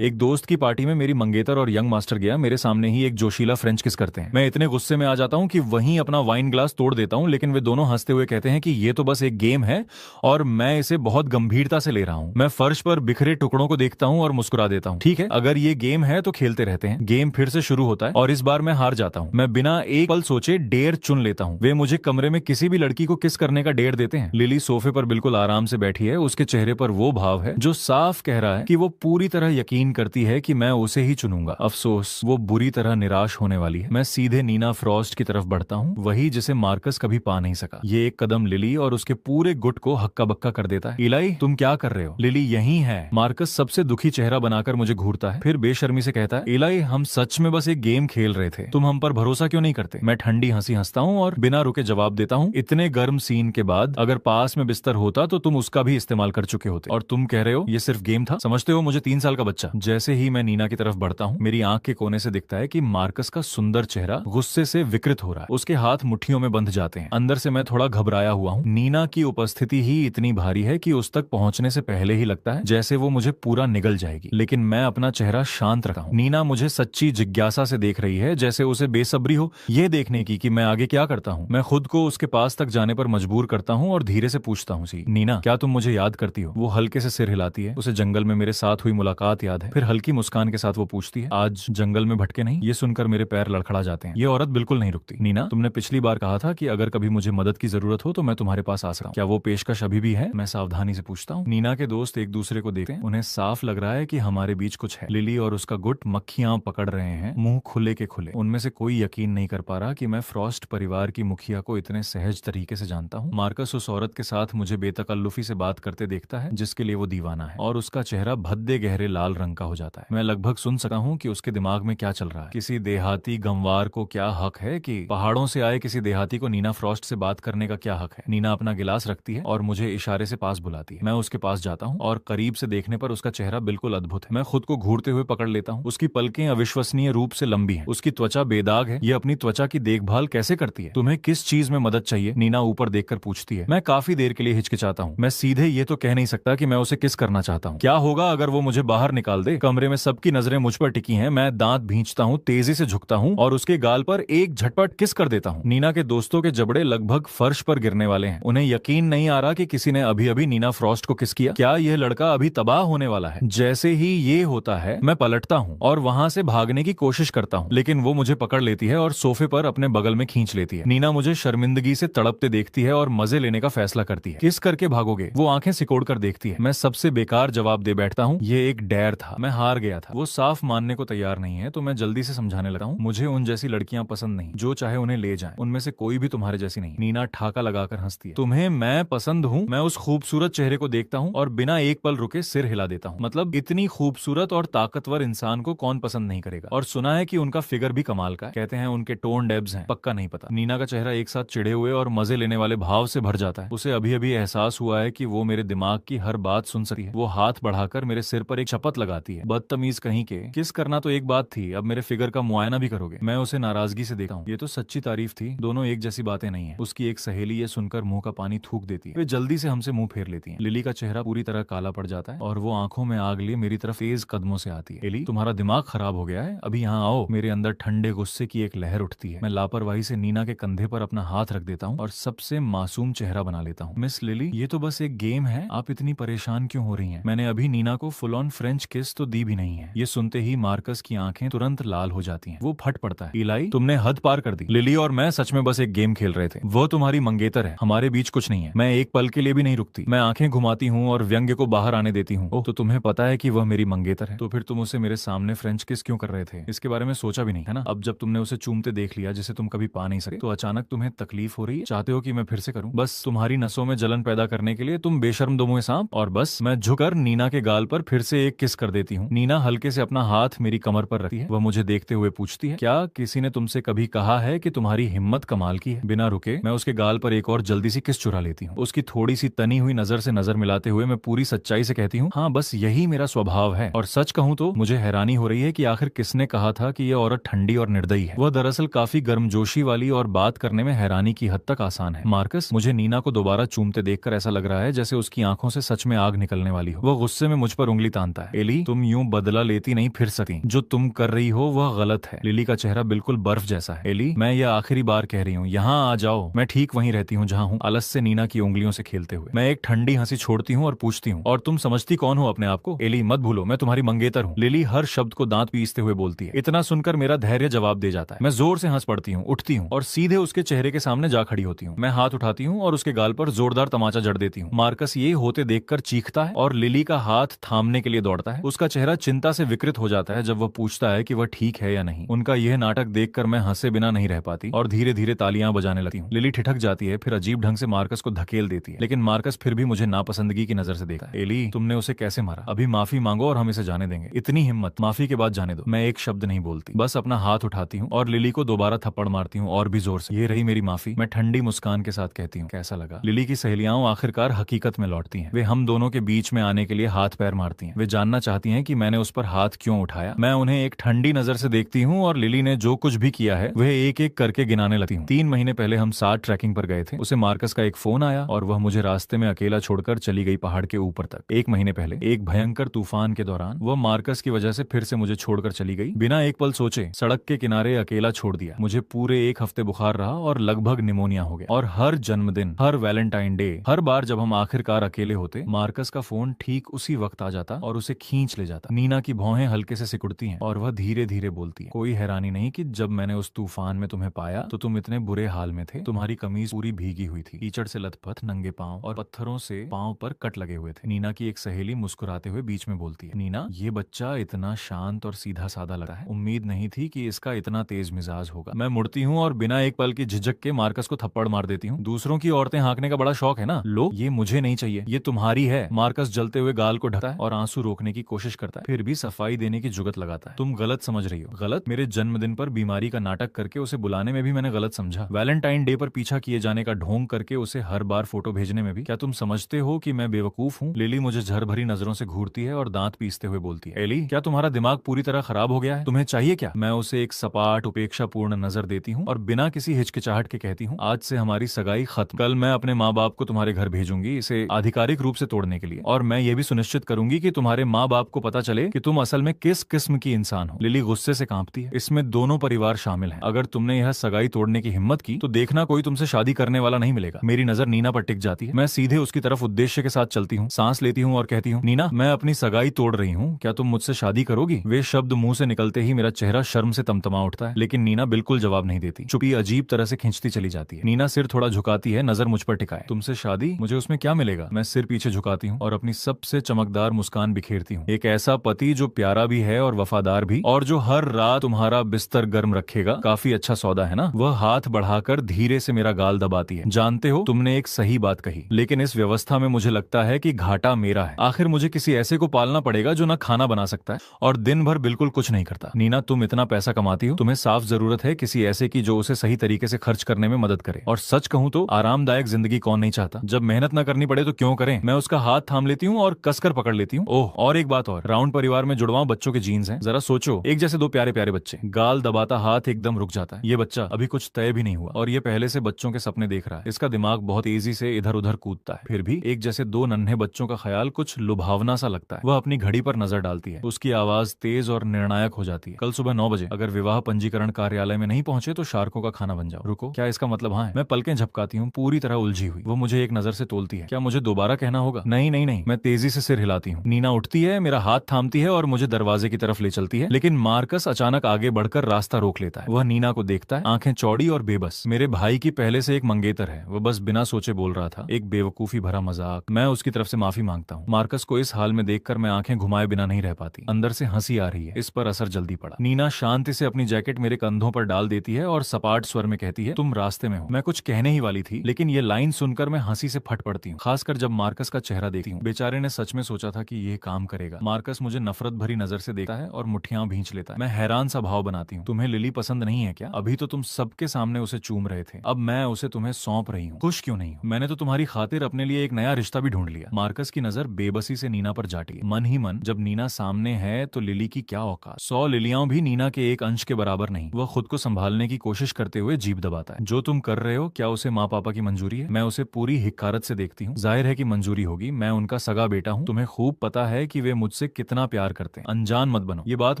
एक दोस्त की पार्टी में मेरी मंगेतर और यंग मास्टर गया, मेरे सामने ही एक जोशीला फ्रेंच किस करते हैं। मैं इतने गुस्से में आ जाता हूँ कि वहीं अपना वाइन ग्लास तोड़ देता हूँ, लेकिन वे दोनों हंसते हुए कहते हैं कि ये तो बस एक गेम है और मैं इसे बहुत गंभीरता से ले रहा हूँ। मैं फर्श पर बिखरे टुकड़ों को देखता हूँ और मुस्कुरा देता हूँ। ठीक है, अगर ये गेम है तो खेलते रहते हैं। गेम फिर से शुरू होता है और इस बार मैं हार जाता हूँ। मैं बिना एक पल सोचे डेयर चुन लेता हूँ। वे मुझे कमरे में किसी भी लड़की को किस करने का डेयर देते हैं। लिली सोफे पर बिल्कुल आराम से बैठी है, उसके चेहरे पर वो भाव है जो साफ कह रहा है कि वो पूरी तरह यकीन करती है कि मैं उसे ही चुनूंगा। अफसोस, वो बुरी तरह निराश होने वाली है। मैं सीधे नीना फ्रॉस्ट की तरफ बढ़ता हूँ, वही जिसे मार्कस कभी पा नहीं सका। ये एक कदम लिली और उसके पूरे गुट को हक्का बक्का कर देता है। इलाई, तुम क्या कर रहे हो? लिली, यही है। मार्कस सबसे दुखी चेहरा बनाकर मुझे घूरता है, फिर बेशर्मी से कहता है, इलाई, हम सच में बस एक गेम खेल रहे थे, तुम हम पर भरोसा क्यों नहीं करते? मैं ठंडी हंसी हंसता हूँ और बिना रुके जवाब देता हूँ, इतने गर्म सीन के बाद अगर पास में बिस्तर होता तो तुम उसका भी इस्तेमाल कर चुके होते, और तुम कह रहे हो ये सिर्फ गेम था? समझते हो मुझे 3 साल का बच्चा? जैसे ही मैं नीना की तरफ बढ़ता हूँ, मेरी आंख के कोने से दिखता है कि मार्कस का सुंदर चेहरा गुस्से से विकृत हो रहा है। उसके हाथ मुट्ठियों में बंध जाते हैं। अंदर से मैं थोड़ा घबराया हुआ हूँ। नीना की उपस्थिति ही इतनी भारी है कि उस तक पहुंचने से पहले ही लगता है जैसे वो मुझे पूरा निगल जाएगी, लेकिन मैं अपना चेहरा शांत रखा हूँ। नीना मुझे सच्ची जिज्ञासा से देख रही है, जैसे उसे बेसब्री हो ये देखने की कि मैं आगे क्या करता हूँ। मैं खुद को उसके पास तक जाने पर मजबूर करता हूँ और धीरे से पूछता हूँ, सी नीना, क्या तुम मुझे याद करती हो? वो हल्के से सिर हिलाती है। उसे जंगल में मेरे साथ हुई मुलाकात याद है। फिर हल्की मुस्कान के साथ वो पूछती है, आज जंगल में भटके नहीं? ये सुनकर मेरे पैर लड़खड़ा जाते हैं। ये औरत बिल्कुल नहीं रुकती। नीना, तुमने पिछली बार कहा था कि अगर कभी मुझे मदद की जरूरत हो तो मैं तुम्हारे पास आ सकता हूँ। क्या वो पेशकश अभी भी है? मैं सावधानी से पूछता हूँ। नीना के दोस्त एक दूसरे को देखते हैं। उन्हें साफ लग रहा है कि हमारे बीच कुछ है। लिली और उसका गुट मक्खियां पकड़ रहे हैं, मुंह खुले के खुले। उनमें से कोई यकीन नहीं कर पा रहा कि मैं फ्रॉस्ट परिवार की मुखिया को इतने सहज तरीके से जानता हूँ। मार्कस उस औरत के साथ मुझे बेतकल्लुफी से बात करते देखता है जिसके लिए वो दीवाना है, और उसका चेहरा भद्दे गहरे लाल रंग का हो जाता है। मैं लगभग सुन सका हूँ कि उसके दिमाग में क्या चल रहा है। किसी देहाती गंवार को क्या हक है कि पहाड़ों से आए किसी देहाती को नीना फ्रॉस्ट से बात करने का क्या हक है? नीना अपना गिलास रखती है और मुझे इशारे से पास बुलाती है। मैं उसके पास जाता हूँ और करीब से देखने पर उसका चेहरा बिल्कुल अद्भुत है। मैं खुद को घूरते हुए पकड़ लेता हूँ। उसकी पलकें अविश्वसनीय रूप से लंबी हैं। उसकी त्वचा बेदाग है। ये अपनी त्वचा की देखभाल कैसे करती है? तुम्हें किस चीज में मदद चाहिए? नीना ऊपर देखकर पूछती है। मैं काफी देर के लिए हिचकिचाता हूँ। मैं सीधे ये तो कह नहीं सकता कि मैं उसे किस करना चाहता हूँ। क्या होगा अगर वो मुझे बाहर निकाल दे? कमरे में सबकी नजरें मुझ पर टिकी हैं। मैं दांत भींचता हूँ, तेजी से झुकता हूँ और उसके गाल पर एक झटपट किस कर देता हूँ। नीना के दोस्तों के जबड़े लगभग फर्श पर गिरने वाले हैं। उन्हें यकीन नहीं आ रहा कि किसी ने अभी अभी नीना फ्रॉस्ट को किस किया। क्या यह लड़का अभी तबाह होने वाला है? जैसे ही ये होता है, मैं पलटता हूँ और वहां से भागने की कोशिश करता हूँ, लेकिन वो मुझे पकड़ लेती है और सोफे पर अपने बगल में खींच लेती है। नीना मुझे शर्मिंदगी से तड़पते देखती है और मजे लेने का फैसला करती है। किस करके भागोगे? वो आंखें सिकोड़ कर देखती है। मैं सबसे बेकार जवाब दे बैठता हूँ, ये एक डेयर था, मैं हार गया था। वो साफ मानने को तैयार नहीं है तो मैं जल्दी से समझाने लगा हूँ, मुझे उन जैसी लड़कियां पसंद नहीं, जो चाहे उन्हें ले जाएं, उनमें से कोई भी तुम्हारे जैसी नहीं। नीना ठाका लगाकर हंसती है। तुम्हें मैं पसंद हूँ? मैं उस खूबसूरत चेहरे को देखता हूँ और बिना एक पल रुके सिर हिला देता हूँ। मतलब इतनी खूबसूरत और ताकतवर इंसान को कौन पसंद नहीं करेगा? और सुना है कि उनका फिगर भी कमाल का है। कहते हैं उनके टोन डेब्स हैं, पक्का नहीं पता। नीना का चेहरा एक साथ चिढ़े हुए और मजे लेने वाले भाव से भर जाता है। उसे अभी अभी एहसास हुआ है कि वो मेरे दिमाग की हर बात सुन सकती है। वो हाथ बढ़ाकर मेरे सिर पर एक शपथ लगाती है, बदतमीज कहीं के, किस करना तो एक बात थी, अब मेरे फिगर का मुआयना भी करोगे? मैं उसे नाराजगी से देखा हूँ। ये तो सच्ची तारीफ थी, दोनों एक जैसी बातें नहीं है। उसकी एक सहेली ये सुनकर मुंह का पानी थूक देती है। वे जल्दी से हमसे मुंह फेर लेती हैं। लिली का चेहरा पूरी तरह काला पड़ जाता है और वो आंखों में आग लिए मेरी तरफ तेज कदमों से आती है। एली, तुम्हारा दिमाग खराब हो गया है, अभी यहाँ आओ। मेरे अंदर ठंडे गुस्से की एक लहर उठती है। मैं लापरवाही से नीना के कंधे पर अपना हाथ रख देता हूँ और सबसे मासूम चेहरा बना लेता हूँ। मिस लिली, ये तो बस एक गेम है, आप इतनी परेशान क्यों हो रही हैं? मैंने अभी नीना को फुल ऑन फ्रेंच किस तो दी भी नहीं है। ये सुनते ही मार्कस की आंखें तुरंत लाल हो जाती हैं। वो फट पड़ता है। इलाई, तुमने हद पार कर दी। लिली और मैं सच में बस एक गेम खेल रहे थे। वो तुम्हारी मंगेतर है, हमारे बीच कुछ नहीं है। मैं एक पल के लिए भी नहीं रुकती। मैं आंखें घुमाती हूँ और व्यंग्य को बाहर आने देती हूँ। ओह, तो तुम्हें पता है कि वह मेरी मंगेतर है? तो फिर तुम उसे मेरे सामने फ्रेंच किस क्यों कर रहे थे? इसके बारे में सोचा भी नहीं, है ना? अब जब तुमने उसे चूमते देख लिया जिसे तुम कभी पा नहीं सके, तो अचानक तुम्हें तकलीफ हो रही है? चाहते हो कि मैं फिर से करूं? बस तुम्हारी नसों में जलन पैदा करने के लिए, तुम बेशर्म दो मुंह सांप। और बस मैं झुककर नीना के गाल पर फिर से एक किस कर देती हूँ। नीना हल्के से अपना हाथ मेरी कमर पर रखती है। वह मुझे देखते हुए पूछती है, क्या किसी ने तुमसे कभी कहा है कि तुम्हारी हिम्मत कमाल की है? बिना रुके मैं उसके गाल पर एक और जल्दी सी किस चुरा लेती हूँ। उसकी थोड़ी सी तनी हुई नजर से नजर मिलाते हुए मैं पूरी सच्चाई से कहती हूँ, हाँ, बस यही मेरा स्वभाव है। और सच कहूँ तो मुझे हैरानी हो रही है कि आखिर किसने कहा था कि यह औरत ठंडी और निर्दयी है। वह दरअसल काफी गर्मजोशी वाली और बात करने में हैरानी की हद तक आसान है। मार्कस, मुझे नीना को दोबारा चूमते देखकर ऐसा लग रहा है जैसे उसकी आंखों से सच में आग निकलने वाली हो। वह गुस्से में मुझ पर उंगली तानता है। एली, तुम यूं बदला लेती नहीं फिर सकती। जो तुम कर रही हो वह गलत है। लिली का चेहरा बिल्कुल बर्फ जैसा है। एली, मैं यह आखिरी बार कह रही हूँ, यहाँ आ जाओ। मैं ठीक वहीं रहती हूँ जहाँ हूँ, आलस से नीना की उंगलियों से खेलते हुए। मैं एक ठंडी हंसी छोड़ती हूँ और पूछती हूँ, और तुम समझती कौन हो अपने आप को? एली, मत भूलो मैं तुम्हारी मंगेतर हूँ। लिली हर शब्द को दांत पीसते हुए बोलती है। इतना सुनकर मेरा धैर्य जवाब दे जाता है। मैं जोर से हंस पड़ती हूँ, उठती हूँ और सीधे उसके चेहरे के सामने जा खड़ी होती हूँ। मैं हाथ उठाती हूँ और उसके गाल पर जोरदार तमाचा जड़ देती हूँ। मार्कस ये होते देखकर चीखता है और लिली का हाथ थामने के लिए दौड़ता है। उसका चेहरा चिंता से विकृत हो जाता है जब वह पूछता है कि वह ठीक है या नहीं। उनका यह नाटक देखकर मैं हंसे बिना नहीं रह पाती और धीरे धीरे तालियां बजाने लगती हूँ। लिली ठिठक जाती है, फिर अजीब ढंग से मार्कस को धकेल देती है, लेकिन मार्कस फिर भी मुझे नापसंदगी की नजर से देखता है। एली, तुमने उसे कैसे मारा? अभी माफी मांगो और हम इसे जाने देंगे। इतनी हिम्मत? माफी के बाद जाने दो। मैं एक शब्द नहीं बोलती, बस अपना हाथ उठाती हूँ और लिली को दोबारा थप्पड़ मारती हूँ और भी जोर से। ये रही मेरी माफी, मैं ठंडी मुस्कान के साथ कहती हूँ। कैसा लगा? लिली की सहेलियां आखिरकार हकीकत में लौटती हैं। वे हम दोनों के बीच में आने के लिए हाथ पैर मारती हैं। वे जानना चाहती हैं कि मैंने उस पर हाथ क्यों उठाया। मैं उन्हें एक ठंडी नजर से देखती हूँ और लिली ने जो कुछ भी किया है वह एक एक करके गिनाने लगती हूँ। 3 महीने पहले हम साथ ट्रैकिंग पर गए थे। उसे मार्कस का एक फोन आया और वह मुझे रास्ते में अकेला छोड़कर चली गई पहाड़ के ऊपर तक। 1 महीने पहले एक भयंकर तूफान के दौरान वह मार्कस की वजह से फिर से मुझे छोड़कर चली गई, बिना एक पल सोचे। सड़क के किनारे अकेला छोड़ दिया। मुझे पूरे 1 हफ्ते बुखार रहा और लगभग निमोनिया हो गया। और हर जन्मदिन, हर वैलेंटाइन डे, हर बार जब हम आखिरकार अकेले होते, मार्कस का फोन ठीक उसी वक्त आ जाता और उसे खींच ले जाता। नीना की भौहें हल्के से सिकुड़ती हैं और वह धीरे धीरे बोलती है, कोई हैरानी नहीं कि जब मैंने उस तूफान में तुम्हें पाया तो तुम इतने बुरे हाल में थे। तुम्हारी कमीज पूरी भीगी हुई थी, कीचड़ से लथपथ नंगे पांव और पत्थरों से पांव पर कट लगे हुए थे। नीना की एक सहेली मुस्कुराते हुए बीच में बोलती है, नीना, ये बच्चा इतना शांत और सीधा साधा लगा है। उम्मीद नहीं थी कि इसका इतना तेज मिजाज होगा। मैं मुड़ती हूँ और बिना एक पल की झिझक के मार्कस को थप्पड़ मार देती हूँ। दूसरों की औरतें हाँकने का बड़ा शौक है ना? लो, ये मुझे नहीं चाहिए, ये तुम्हारी है। मार्कस जलते हुए गाल को ढकता है और आंसू रोकने की कोशिश करता है, फिर भी सफाई देने की जुगत लगाता है। तुम गलत समझ रही हो। गलत? मेरे जन्मदिन पर बीमारी का नाटक करके उसे बुलाने में भी मैंने गलत समझा। वैलेंटाइन डे पर पीछा किए जाने का ढोंग करके उसे हर बार फोटो भेजने में भी। क्या तुम समझते हो कि मैं बेवकूफ हूँ? लिली मुझे झर भरी नजरों से घूरती है और दांत पीसते हुए बोलती है, एली, क्या तुम्हारा दिमाग पूरी तरह खराब हो गया है? तुम्हें चाहिए क्या? मैं उसे एक सपाट उपेक्षापूर्ण नजर देती हूँ और बिना किसी हिचकिचाहट के कहती हूँ, आज से हमारी सगाई खत्म। कल मैं अपने माँ बाप को तुम्हारे घर भेजूंगी इसे आधिकारिक रूप से तोड़ने के लिए, और मैं ये भी सुनिश्चित करूंगी कि तुम्हारे माँ बाप को पता चले कि तुम असल में किस किस्म की इंसान हो। लिली गुस्से से कांपती है। इसमें दोनों परिवार शामिल हैं। अगर तुमने यह सगाई तोड़ने की हिम्मत की तो देखना कोई तुमसे शादी करने वाला नहीं मिलेगा। मेरी नजर नीना पर टिक जाती है। मैं सीधे उसकी तरफ उद्देश्य के साथ चलती हूँ, सांस लेती हूँ और कहती हूँ, नीना, मैं अपनी सगाई तोड़ रही हूँ, क्या तुम मुझसे शादी करोगी? वे शब्द मुंह से निकलते ही मेरा चेहरा शर्म से तमतमा उठता है, लेकिन नीना बिल्कुल जवाब नहीं देती। चुप्पी अजीब तरह से खिंचती चली जाती है। नीना सिर थोड़ा झुकाती है, नजर मुझ पर टिकाए। तुमसे शादी? मुझे उसमें क्या मिलेगा? मैं सिर पीछे झुकाती हूँ और अपनी सबसे चमकदार मुस्कान बिखेरती हूँ। एक ऐसा पति जो प्यारा भी है और वफादार भी, और जो हर रात तुम्हारा बिस्तर गर्म रखेगा। काफी अच्छा सौदा है ना? वह हाथ बढ़ाकर धीरे से मेरा गाल दबाती है। जानते हो, तुमने एक सही बात कही, लेकिन इस व्यवस्था में मुझे लगता है कि घाटा मेरा है। आखिर मुझे किसी ऐसे को पालना पड़ेगा जो ना खाना बना सकता है और दिन भर बिल्कुल कुछ नहीं करता। नीना, तुम इतना पैसा कमाती हो, तुम्हें साफ जरूरत है किसी ऐसे की जो उसे सही तरीके से खर्च करने में मदद करे। और सच कहूं तो आरामदायक जिंदगी कौन नहीं चाहता? जब मेहनत न करनी पड़े तो क्यों करें? मैं उसका हाथ थाम लेती हूँ और कसकर पकड़ लेती हूँ। ओह, और एक बात और, राउंड परिवार में जुड़वा बच्चों के जीन्स हैं। जरा सोचो, एक जैसे 2 प्यारे प्यारे बच्चे। गाल दबाता हाथ एकदम रुक जाता है। ये बच्चा अभी कुछ तय भी नहीं हुआ और ये पहले से बच्चों के सपने देख रहा है। इसका दिमाग बहुत तेजी से इधर उधर कूदता है। फिर भी एक जैसे 2 नन्हे बच्चों का ख्याल कुछ लुभावना सा लगता है। वह अपनी घड़ी पर नजर डालती है। उसकी आवाज तेज और निर्णायक हो जाती है। कल सुबह 9 बजे अगर विवाह पंजीकरण कार्यालय में नहीं पहुंचे तो शार्कों का खाना बन जाओ। रुको, क्या इसका मतलब हाँ है? मैं पलकें झपकाती हूँ, पूरी तरह उलझी हुई। वो मुझे एक नजर से तोलती है। क्या मुझे दोबारा कहना होगा? नहीं नहीं नहीं। मैं तेजी से सिर हिलाती हूँ। नीना उठती है, मेरा हाथ थामती है और मुझे दरवाजे की तरफ ले चलती है, लेकिन मार्कस अचानक आगे बढ़कर रास्ता रोक लेता है। वह नीना को देखता है, आंखें चौड़ी और बेबस। मेरे भाई की पहले से एक मंगेतर है। वह बस बिना सोचे बोल रहा था, एक बेवकूफी भरा मजाक। मैं उसकी तरफ से माफी मांगता हूँ। मार्कस को इस हाल में देखकर मैं आंखें घुमाए बिना नहीं रह पाती। अंदर से हंसी आ रही है, इस पर असर जल्दी पड़ा। नीना शांति से अपनी जैकेट मेरे कंधों पर डाल देती है और सपाट स्वर में कहती है, तुम रास्ते में हो। मैं कुछ कहने ही वाली थी, लेकिन ये लाइन सुनकर मैं हंसी से फट पड़ती हूँ, खासकर जब मार्कस का चेहरा देखती हूँ। बेचारे ने सच में सोचा था कि ये काम करेगा। मार्कस मुझे नफरत भरी नजर से देखता है और मुठ्ठियां भींच लेता है। मैं हैरान सा भाव बनाती हूँ। तुम्हें लिली पसंद नहीं है क्या? अभी तो तुम सबके सामने उसे चूम रहे थे, अब मैं उसे तुम्हें सौंप रही हूँ। खुश क्यों नहीं हूँ? मैंने तो तुम्हारी खातिर अपने लिए एक नया रिश्ता भी ढूंढ लिया। मार्कस की नजर बेबसी से नीना पर जाती है। मन ही मन, जब नीना सामने है तो लिली की क्या औकात? 100 लिलियां भी नीना के एक अंश के बराबर नहीं। वह खुद को संभालने की कोशिश करते हुए जीभ दबाता है। जो तुम कर रहे हो, क्या उसे माँ पापा की मंजूरी है? मैं उसे पूरी हिकारत से देखती हूँ। जाहिर है कि मंजूरी होगी, मैं उनका सगा बेटा हूँ। तुम्हें खूब पता है कि वे मुझसे मुझसे कितना प्यार करते हैं, अनजान मत बनो। ये बात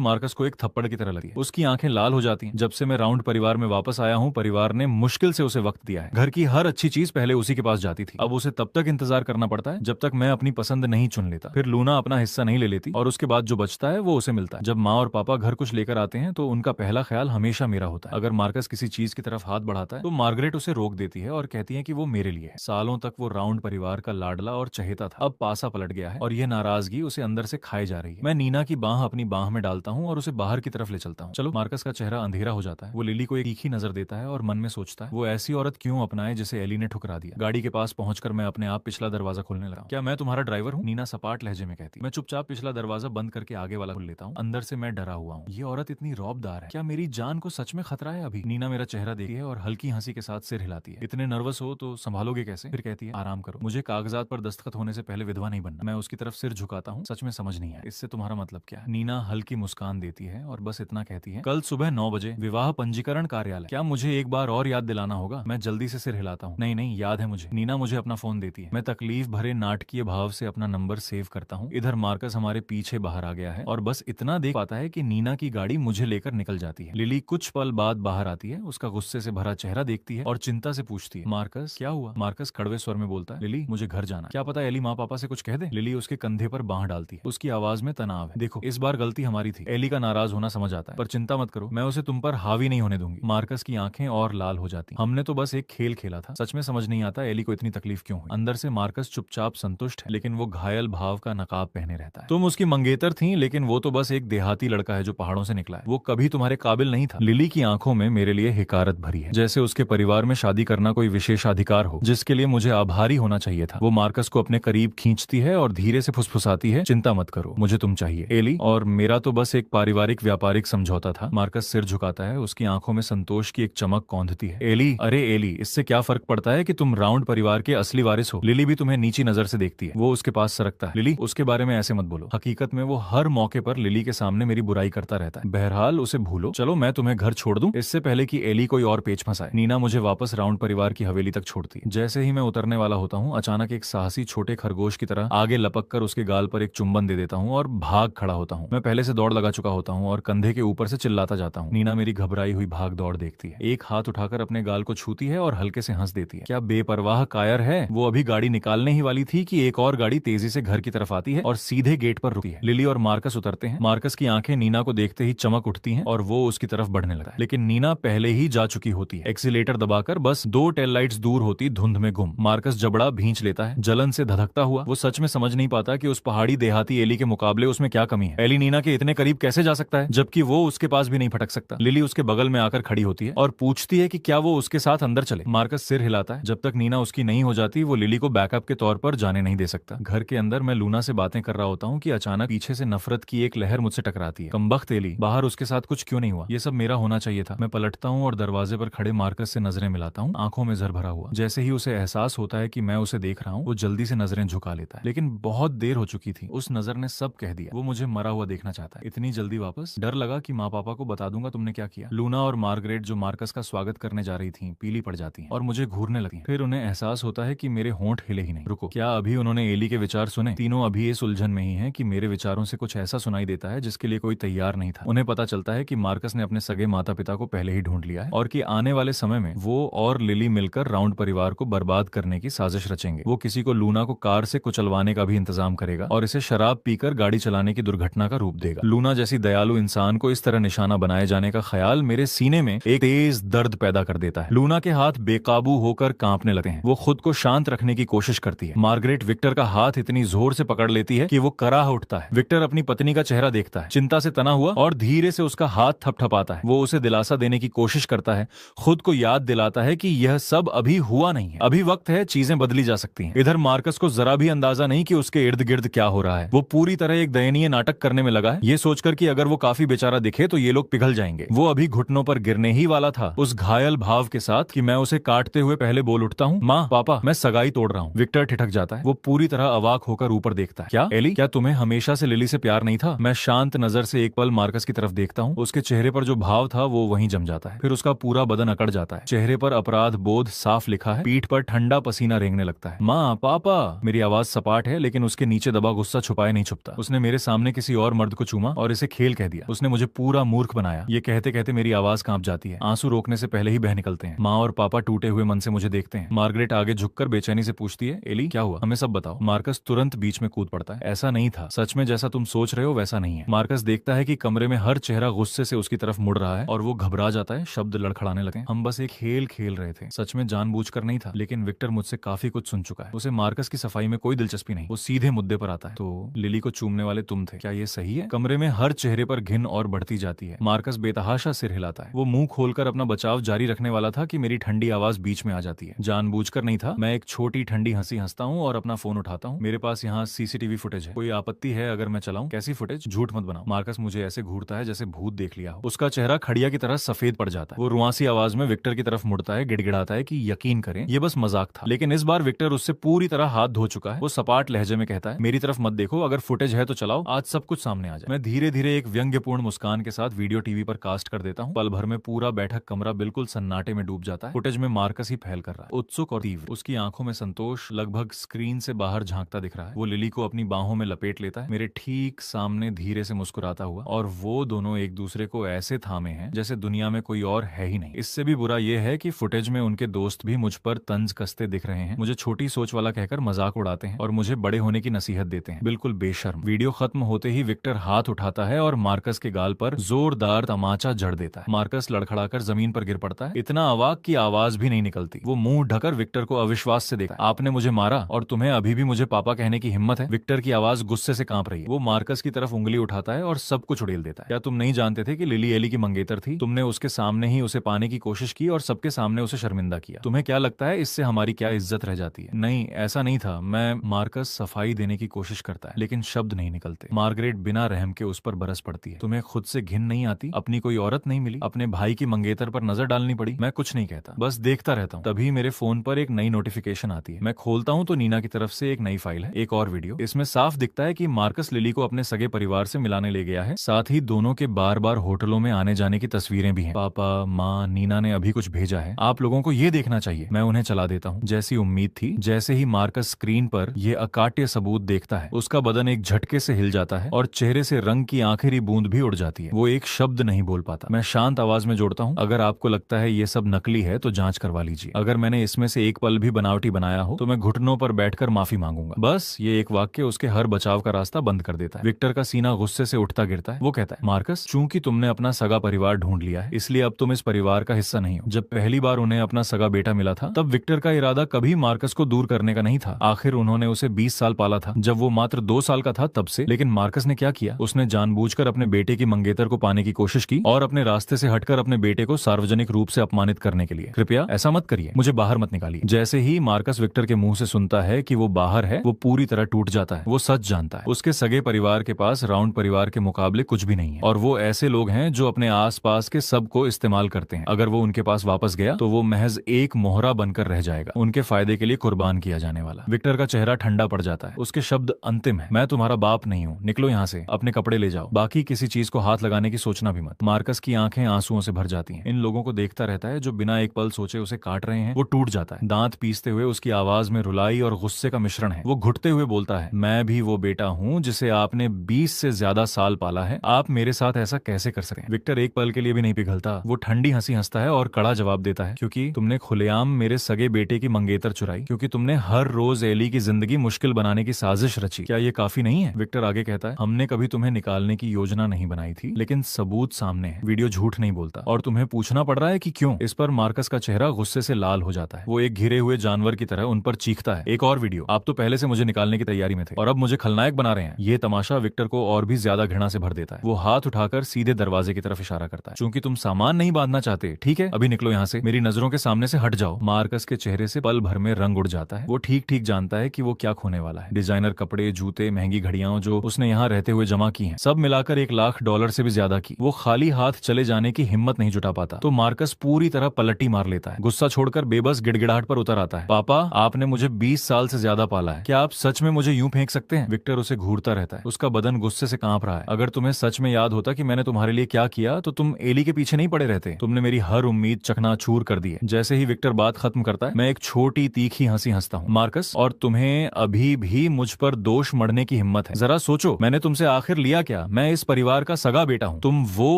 मार्कस को एक थप्पड़ की तरह लगी है। उसकी आंखें लाल हो जाती हैं। जब से मैं राउंड परिवार में वापस आया हूँ, परिवार ने मुश्किल से उसे वक्त दिया है। घर की हर अच्छी चीज पहले उसी के पास जाती थी, अब उसे तब तक इंतजार करना पड़ता है जब तक मैं अपनी पसंद नहीं चुन लेता। फिर लूना अपना हिस्सा नहीं ले लेती और उसके बाद जो बचता है वो उसे मिलता है। जब माँ और पापा घर कुछ लेकर आते हैं तो उनका पहला ख्याल हमेशा मेरा होता है। अगर मार्कस किसी चीज की तरफ हाथ बढ़ाता है तो मार्गरेट उसे रोक देती है और कहती है कि वो मेरे लिए है। सालों तक वो राउंड परिवार का लाडला और चहेता था, अब पासा पलट गया है और यह नाराजगी उसे अंदर से खाई जा रही है। मैं नीना की बाह अपनी बाह में डालता हूँ और उसे बाहर की तरफ ले चलता हूँ। चलो। मार्कस का चेहरा अंधेरा हो जाता है। वो लिली को एक तीखी नजर देता है और मन में सोचता है, वो ऐसी औरत क्यों अपनाए जिसे एली ने ठुकरा दिया। गाड़ी के पास पहुंचकर मैं अपने आप पिछला दरवाजा खोलने लगा। क्या मैं तुम्हारा ड्राइवर हूँ? नीना सपाट लहजे में कहती। मैं चुपचाप पिछला दरवाजा बंद करके आगे वाला खोल लेता हूँ। अंदर से मैं डरा हुआ हूँ। ये औरत इतनी रौबदार है, क्या मेरी जान को सच में खतरा है अभी? नीना मेरा चेहरा देखती है और हल्की हंसी के साथ सिर हिलाती है। इतने नर्वस हो तो संभालोगे कैसे? फिर कहती है, आराम करो, मुझे कागजात पर दस्तखत होने से पहले विधवा नहीं बनना। मैं उसकी तरफ सिर झुकाता हूँ। सच में समझ नहीं है इससे तुम्हारा मतलब क्या है? नीना हल्की मुस्कान देती है और बस इतना कहती है, कल सुबह 9 बजे विवाह पंजीकरण कार्यालय। क्या मुझे एक बार और याद दिलाना होगा? मैं जल्दी से सिर हिलाता हूँ। नहीं नहीं, याद है मुझे। नीना मुझे अपना फोन देती है। मैं तकलीफ भरे नाटकीय भाव से अपना नंबर सेव करता हूँ। इधर मार्कस हमारे पीछे बाहर आ गया है और बस इतना देख पाता है कि नीना की गाड़ी मुझे लेकर निकल जाती है। लिली कुछ पल बाद बाहर आती है, उसका गुस्से से भरा चेहरा देखती है और चिंता से पूछती है, मार्कस क्या हुआ? मार्कस कड़वे स्वर में बोलता है, लिली मुझे घर जाना। क्या पता एली माँ पापा से कुछ कह दे। लिली उसके कंधे पर बांह डालती है। उसकी आवाज में तनाव है। देखो, इस बार गलती हमारी थी। एली का नाराज होना समझ आता है, पर चिंता मत करो, मैं उसे तुम पर हावी नहीं होने दूंगी। मार्कस की आंखें और लाल हो जाती। हमने तो बस एक खेल खेला था। सच में समझ नहीं आता एली को इतनी तकलीफ क्यों हुई। अंदर से मार्कस चुपचाप संतुष्ट है, लेकिन वो घायल भाव का नकाब पहने रहता है। तुम उसकी मंगेतर थी, लेकिन वो तो बस एक देहाती लड़का है जो पहाड़ों से निकला है। वो कभी तुम्हारे काबिल नहीं था। लिली की आंखों में मेरे लिए हिकारत भरी है, जैसे उसके परिवार में शादी करना कोई विशेषाधिकार हो जिसके लिए मुझे आभारी होना चाहिए था। वो मार्कस को अपने करीब खींचती है और धीरे से फुसफुसाती है, चिंता मत करो, मुझे तुम चाहिए एली, और मेरा तो बस एक पारिवारिक व्यापारिक समझौता था। मार्कस सिर झुकाता है, उसकी आंखों में संतोष की एक चमक कौंधती है। एली, अरे एली, इससे क्या फर्क पड़ता है कि तुम राउंड परिवार के असली वारिस हो। लिली भी तुम्हें नीची नजर से देखती है। वो उसके पास सरकता है। लिली, उसके बारे में ऐसे मत बोलो। हकीकत में वो हर मौके पर लिली के सामने मेरी बुराई करता रहता है। बहरहाल उसे भूलो। चलो मैं तुम्हें घर छोड़ दूं इससे पहले कि एली कोई और पेच फंसाए। नीना मुझे वापस राउंड परिवार की हवेली तक छोड़ती है। जैसे ही मैं उतरने वाला होता हूँ, अचानक एक साहसी छोटे खरगोश की तरह आगे लपक कर उसके गाल पर एक चुंबन दे देता हूँ और भाग खड़ा होता हूँ। मैं पहले से दौड़ लगा चुका होता हूँ और कंधे के ऊपर से चिल्लाता जाता हूँ। नीना मेरी घबराई हुई भाग दौड़ देखती है, एक हाथ उठाकर अपने गाल को छूती है और हल्के से हंस देती है। क्या बेपरवाह कायर है। वो अभी गाड़ी निकालने ही वाली थी कि एक और गाड़ी तेजी से घर की तरफ आती है और सीधे गेट पर रुकती है। लिली और मार्कस उतरते हैं। मार्कस की आंखें नीना को देखते ही चमक उठती हैं और वो उसकी तरफ बढ़ने लगता है, लेकिन नीना पहले ही जा चुकी होती है। एक्सीलेटर दबाकर बस 2 टेल लाइट्स दूर होती धुंध में गुम। मार्कस जबड़ा भींच लेता है, जलन से धधकता हुआ। वो सच में समझ नहीं पाता कि उस पहाड़ी देहाती एली के मुकाबले उसमें क्या कमी है। एली नीना के इतने करीब कैसे जा सकता है जबकि वो उसके पास भी नहीं फटक सकता। लिली उसके बगल में आकर खड़ी होती है और पूछती है कि क्या वो उसके साथ अंदर चले। मार्कस सिर हिलाता है। जब तक नीना उसकी नहीं हो जाती वो लिली को बैकअप के तौर पर जाने नहीं दे सकता। घर के अंदर मैं लूना से बातें कर रहा होता हूँ कि अचानक पीछे से नफरत की एक लहर मुझसे टकराती है। कमबख्त एली, बाहर उसके साथ कुछ क्यों नहीं हुआ? ये सब मेरा होना चाहिए था। मैं पलटता हूँ और दरवाजे पर खड़े मार्कस से नजरें मिलाता हूँ, आंखों में जर भरा हुआ। जैसे ही उसे एहसास होता है कि मैं उसे देख रहा हूँ, वो जल्दी से नजरें झुका लेता है, लेकिन बहुत देर हो चुकी थी। उस नजर ने सब कह दिया। वो मुझे मरा हुआ देखना चाहता है। इतनी जल्दी वापस? डर लगा कि माँ पापा को बता दूंगा तुमने क्या किया। लूना और मार्गरेट जो मार्कस का स्वागत करने जा रही थी पीली पड़ जाती हैं और मुझे घूरने लगती हैं। फिर उन्हें एहसास होता है कि मेरे होंठ हिले ही नहीं। रुको, क्या अभी उन्होंने एली के विचार सुने? तीनों अभी इस उलझन में ही हैं कि मेरे विचारों से कुछ ऐसा सुनाई देता है जिसके लिए कोई तैयार नहीं था। उन्हें पता चलता है कि मार्कस ने अपने सगे माता पिता को पहले ही ढूंढ लिया है और कि आने वाले समय में वो और लिली मिलकर राउंड परिवार को बर्बाद करने की साजिश रचेंगे। वो किसी को लूना को कार से कुचलवाने का भी इंतजाम करेगा और इसे शराब पीकर गाड़ी चलाने की दुर्घटना का रूप देगा। लूना जैसी दयालु इंसान को इस तरह निशाना बनाए जाने का ख्याल मेरे सीने में एक तेज दर्द पैदा कर देता है। लूना के हाथ बेकाबू होकर कांपने लगते हैं। वो खुद को शांत रखने की कोशिश करती है। मार्गरेट विक्टर का हाथ इतनी जोर से पकड़ लेती है कि वो कराह उठता है। विक्टर अपनी पत्नी का चेहरा देखता है, चिंता से तना हुआ, और धीरे से उसका हाथ थपथपाता है। वो उसे दिलासा देने की कोशिश करता है, खुद को याद दिलाता है कि यह सब अभी हुआ नहीं है, अभी वक्त है, चीजें बदली जा सकती हैं। इधर मार्कस को जरा भी अंदाजा नहीं कि उसके इर्द गिर्द क्या हो रहा है। वो पूरी तरह एक दयनीय नाटक करने में लगा है, ये सोचकर कि अगर वो काफी बेचारा दिखे तो ये लोग पिघल जाएंगे। वो अभी घुटनों पर गिरने ही वाला था, उस घायल भाव के साथ कि मैं उसे काटते हुए पहले बोल उठता हूँ, माँ पापा मैं सगाई तोड़ रहा हूँ। विक्टर ठिठक जाता है। वो पूरी तरह अवाक होकर ऊपर देखता है। क्या एली, क्या तुम्हें हमेशा से लिली से प्यार नहीं था? मैं शांत नजर से एक पल मार्कस की तरफ देखता हूँ। उसके चेहरे पर जो भाव था वो वहीं जम जाता है। फिर उसका पूरा बदन अकड़ जाता है। चेहरे पर अपराध बोध साफ लिखा है, पीठ पर ठंडा पसीना रेंगने लगता है। माँ पापा, मेरी आवाज सपाट है लेकिन उसके नीचे दबा गुस्सा छुपाए नहीं नहीं छुपता। उसने मेरे सामने किसी और मर्द को चूमा और इसे खेल कह दिया। उसने मुझे पूरा मूर्ख बनाया। ये कहते कहते मेरी आवाज कांप जाती है, आंसू रोकने से पहले ही बह निकलते हैं। माँ और पापा टूटे हुए मन से मुझे देखते हैं। मार्गरेट आगे झुककर बेचैनी से पूछती है, एली क्या हुआ, हमें सब बताओ। मार्कस तुरंत बीच में कूद पड़ता है, ऐसा नहीं था, सच में जैसा तुम सोच रहे हो वैसा नहीं है। मार्कस देखता है कि कमरे में हर चेहरा गुस्से से उसकी तरफ मुड़ रहा है और वो घबरा जाता है, शब्द लड़खड़ाने लगे। हम बस एक खेल खेल रहे थे, सच में जानबूझकर नहीं था, लेकिन विक्टर मुझसे काफी कुछ सुन चुका है। उसे मार्कस की सफाई में कोई दिलचस्पी नहीं। वो सीधे मुद्दे पर आता है, तो लिली को चूमने वाले तुम थे, क्या ये सही है? कमरे में हर चेहरे पर घिन और बढ़ती जाती है। मार्कस बेतहाशा सिर हिलाता है। वो मुंह खोलकर अपना बचाव जारी रखने वाला था कि मेरी ठंडी आवाज बीच में आ जाती है। जानबूझकर नहीं था। मैं एक छोटी ठंडी हंसी हंसता हूँ और अपना फोन उठाता हूँ। मेरे पास यहाँ सीसीटीवी फुटेज है, कोई आपत्ति है अगर मैं चलाऊं? कैसी फुटेज? झूठ मत बनाओ। मार्कस मुझे ऐसे घूरता है जैसे भूत देख लिया हो। उसका चेहरा खड़िया की तरह सफेद पड़ जाता है। वो रुआसी आवाज में विक्टर की तरफ मुड़ता है, गिड़गिड़ाता है कि यकीन करें ये बस मजाक था। लेकिन इस बार विक्टर उससे पूरी तरह हाथ धो चुका है। वो सपाट लहजे में कहता है, मेरी तरफ मत देखो, अगर फुटेज है तो चलाओ, आज सब कुछ सामने आ जाए। मैं धीरे धीरे एक व्यंग्यपूर्ण मुस्कान के साथ वीडियो टीवी पर कास्ट कर देता हूँ। पल भर में पूरा बैठक कमरा बिल्कुल सन्नाटे में डूब जाता है। फुटेज में मार्कस ही फैल कर रहा है, उत्सुक और तीव्र। उसकी आंखों में संतोष लगभग स्क्रीन से बाहर झांकता दिख रहा है। वो लिली को अपनी बाहों में लपेट लेता है, मेरे ठीक सामने धीरे से मुस्कुराता हुआ, और वो दोनों एक दूसरे को ऐसे थामे हैं जैसे दुनिया में कोई और है ही नहीं। इससे भी बुरा ये है कि फुटेज में उनके दोस्त भी मुझ पर तंज कसते दिख रहे हैं, मुझे छोटी सोच वाला कहकर मजाक उड़ाते हैं और मुझे बड़े होने की नसीहत देते हैं, बिल्कुल बेशर्म। वीडियो खत्म होते ही विक्टर हाथ उठाता है और मार्कस के गाल पर जोरदार तमाचा जड़ देता है। मार्कस लड़खड़ाकर जमीन पर गिर पड़ता है, इतना अवाक की आवाज भी नहीं निकलती। वो मुंह ढकर विक्टर को अविश्वास से देखता है। आपने मुझे मारा और तुम्हें अभी भी मुझे पापा कहने की हिम्मत है? विक्टर की आवाज गुस्से से कांप रही है। वो मार्कस की तरफ उंगली उठाता है और सब कुछ उड़ेल देता है। क्या तुम नहीं जानते थे कि लिली एली की मंगेतर थी? तुमने उसके सामने ही उसे पाने की कोशिश की और सबके सामने उसे शर्मिंदा किया। तुम्हें क्या लगता है इससे हमारी क्या इज्जत रह जाती है? नहीं, ऐसा नहीं था। मैं मार्कस सफाई देने की कोशिश करता है, लेकिन शब्द नहीं निकलते। मार्गरेट बिना रहम के उस पर बरस पड़ती है। तुम्हें खुद से घिन नहीं आती? अपनी कोई औरत नहीं मिली? अपने भाई की मंगेतर पर नजर डालनी पड़ी? मैं कुछ नहीं कहता, बस देखता रहता हूँ। तभी मेरे फोन पर एक नई नोटिफिकेशन आती है। मैं खोलता हूँ तो नीना की तरफ से एक नई फाइल है, एक और वीडियो। इसमें साफ दिखता है कि मार्कस लिली को अपने सगे परिवार से मिलाने ले गया है। साथ ही दोनों के बार बार होटलों में आने जाने की तस्वीरें भी हैं। पापा, माँ, नीना ने अभी कुछ भेजा है, आप लोगों को ये देखना चाहिए। मैं उन्हें चला देता हूँ। जैसी उम्मीद थी, जैसे ही मार्कस स्क्रीन पर ये अकाट्य सबूत देखता है, उसका बदन एक झटके से हिल जाता है और चेहरे से रंग की आखिरी बूंद भी उड़ जाती है। वो एक शब्द नहीं बोल पाता। मैं शांत आवाज में जोड़ता हूँ, अगर आपको लगता है ये सब नकली है तो जांच करवा लीजिए। अगर मैंने इसमें से एक पल भी बनावटी बनाया हो तो मैं घुटनों पर बैठकर माफी मांगूंगा। बस ये एक वाक्य उसके हर बचाव का रास्ता बंद कर देता है। विक्टर का सीना गुस्से से उठता गिरता है। वो कहता है, मार्कस, चूंकि तुमने अपना सगा परिवार ढूंढ लिया है, इसलिए अब तुम इस परिवार का हिस्सा नहीं हो। जब पहली बार उन्हें अपना सगा बेटा मिला था, तब विक्टर का इरादा कभी मार्कस को दूर करने का नहीं था। आखिर उन्होंने उसे 20 साल पाला था, जब वो मात्र 2 साल का था तब से। लेकिन मार्कस ने क्या किया? उसने जानबूझकर अपने बेटे की मंगेतर को पाने की कोशिश की और अपने रास्ते से हटकर अपने बेटे को सार्वजनिक रूप से अपमानित करने के लिए। कृपया ऐसा मत करिए, मुझे बाहर मत निकालिए। जैसे ही मार्कस विक्टर के मुंह से सुनता है कि वो बाहर है, वो पूरी तरह टूट जाता है। वो सच जानता है, उसके सगे परिवार के पास राउंड परिवार के मुकाबले कुछ भी नहीं है, और वो ऐसे लोग हैं जो अपने आसपास के सब को इस्तेमाल करते हैं। अगर वो उनके पास वापस गया तो वो महज एक मोहरा बनकर रह जाएगा, उनके फायदे के लिए कुर्बान किया जाने वाला। विक्टर का चेहरा ठंडा पड़ जाता है। उसके शब्द अंतिम है, मैं तुम्हारा बाप नहीं हूँ, निकलो यहाँ से, अपने कपड़े ले जाओ, बाकी किसी चीज को हाथ लगाने की सोचना भी मत। मार्कस की आंखें आंसुओं से भर जाती हैं। इन लोगों को देखता रहता है जो बिना एक पल सोचे उसे काट रहे हैं। वो टूट जाता है। दांत पीसते हुए उसकी आवाज में रुलाई और गुस्से का मिश्रण है। वो घुटते हुए बोलता है, मैं भी वो बेटा हूँ जिसे आपने 20 से ज्यादा साल पाला है। आप मेरे साथ ऐसा कैसे कर सकें? विक्टर एक पल के लिए भी नहीं पिघलता। वो ठंडी हंसी हंसता है और कड़ा जवाब देता है, क्योंकि तुमने खुलेआम मेरे सगे बेटे की मंगेतर चुराई, क्योंकि तुमने हर रोज एली की जिंदगी मुश्किल बनाने की साजिश रची। क्या ये काफी नहीं है? विक्टर आगे कहता है, हमने कभी तुम्हें निकालने की योजना नहीं बनाई थी, लेकिन सबूत सामने है। वीडियो झूठ नहीं बोलता और तुम्हें पूछना पड़ रहा है कि क्यों। इस पर मार्कस का चेहरा गुस्से से लाल हो जाता है। वो एक घिरे हुए जानवर की तरह उन पर चीखता है, एक और वीडियो, आप तो पहले से मुझे निकालने की तैयारी में थे और अब मुझे खलनायक बना रहे हैं। ये तमाशा विक्टर को और भी ज्यादा घृणा से भर देता है। वो हाथ उठाकर सीधे दरवाजे की तरफ इशारा करता है, चूंकि तुम सामान नहीं बांधना चाहते, ठीक है, अभी निकलो यहाँ से, मेरी नजरों के सामने से हट जाओ। मार्कस के चेहरे से पल भर में रंग उड़ जाता है। वो ठीक ठीक जानता है कि वो क्या खोने वाला है। डिजाइनर कपड़े, जूते, महंगी घड़ियां जो उसने यहाँ रहते हुए जमा की हैं, सब मिलाकर $1,00,000 से भी ज्यादा की। वो खाली हाथ चले जाने की हिम्मत नहीं जुटा पाता तो मार्कस पूरी तरह पलटी मार लेता है। गुस्सा छोड़कर बेबस गिड़गिड़ाहट पर उतर आता है, पापा, आपने मुझे 20 साल से ज्यादा पाला है, क्या आप सच में मुझे यूं फेंक सकते हैं? विक्टर उसे घूरता रहता है। उसका बदन गुस्से से कांप रहा है। अगर तुम्हें सच में याद होता कि मैंने तुम्हारे लिए क्या किया तो तुम एली के पीछे नहीं पड़े रहते। तुमने मेरी हर उम्मीद चकनाचूर कर दी है। जैसे ही विक्टर बात खत्म करता है, मैं एक छोटी तीखी हंसी हंसता हूँ। मार्कस, और तुम्हें अभी भी मुझ पर दोष मढ़ने की हिम्मत है? जरा सोचो, मैंने तुमसे आखिर लिया क्या? मैं इस परिवार का सगा बेटा हूँ। तुम वो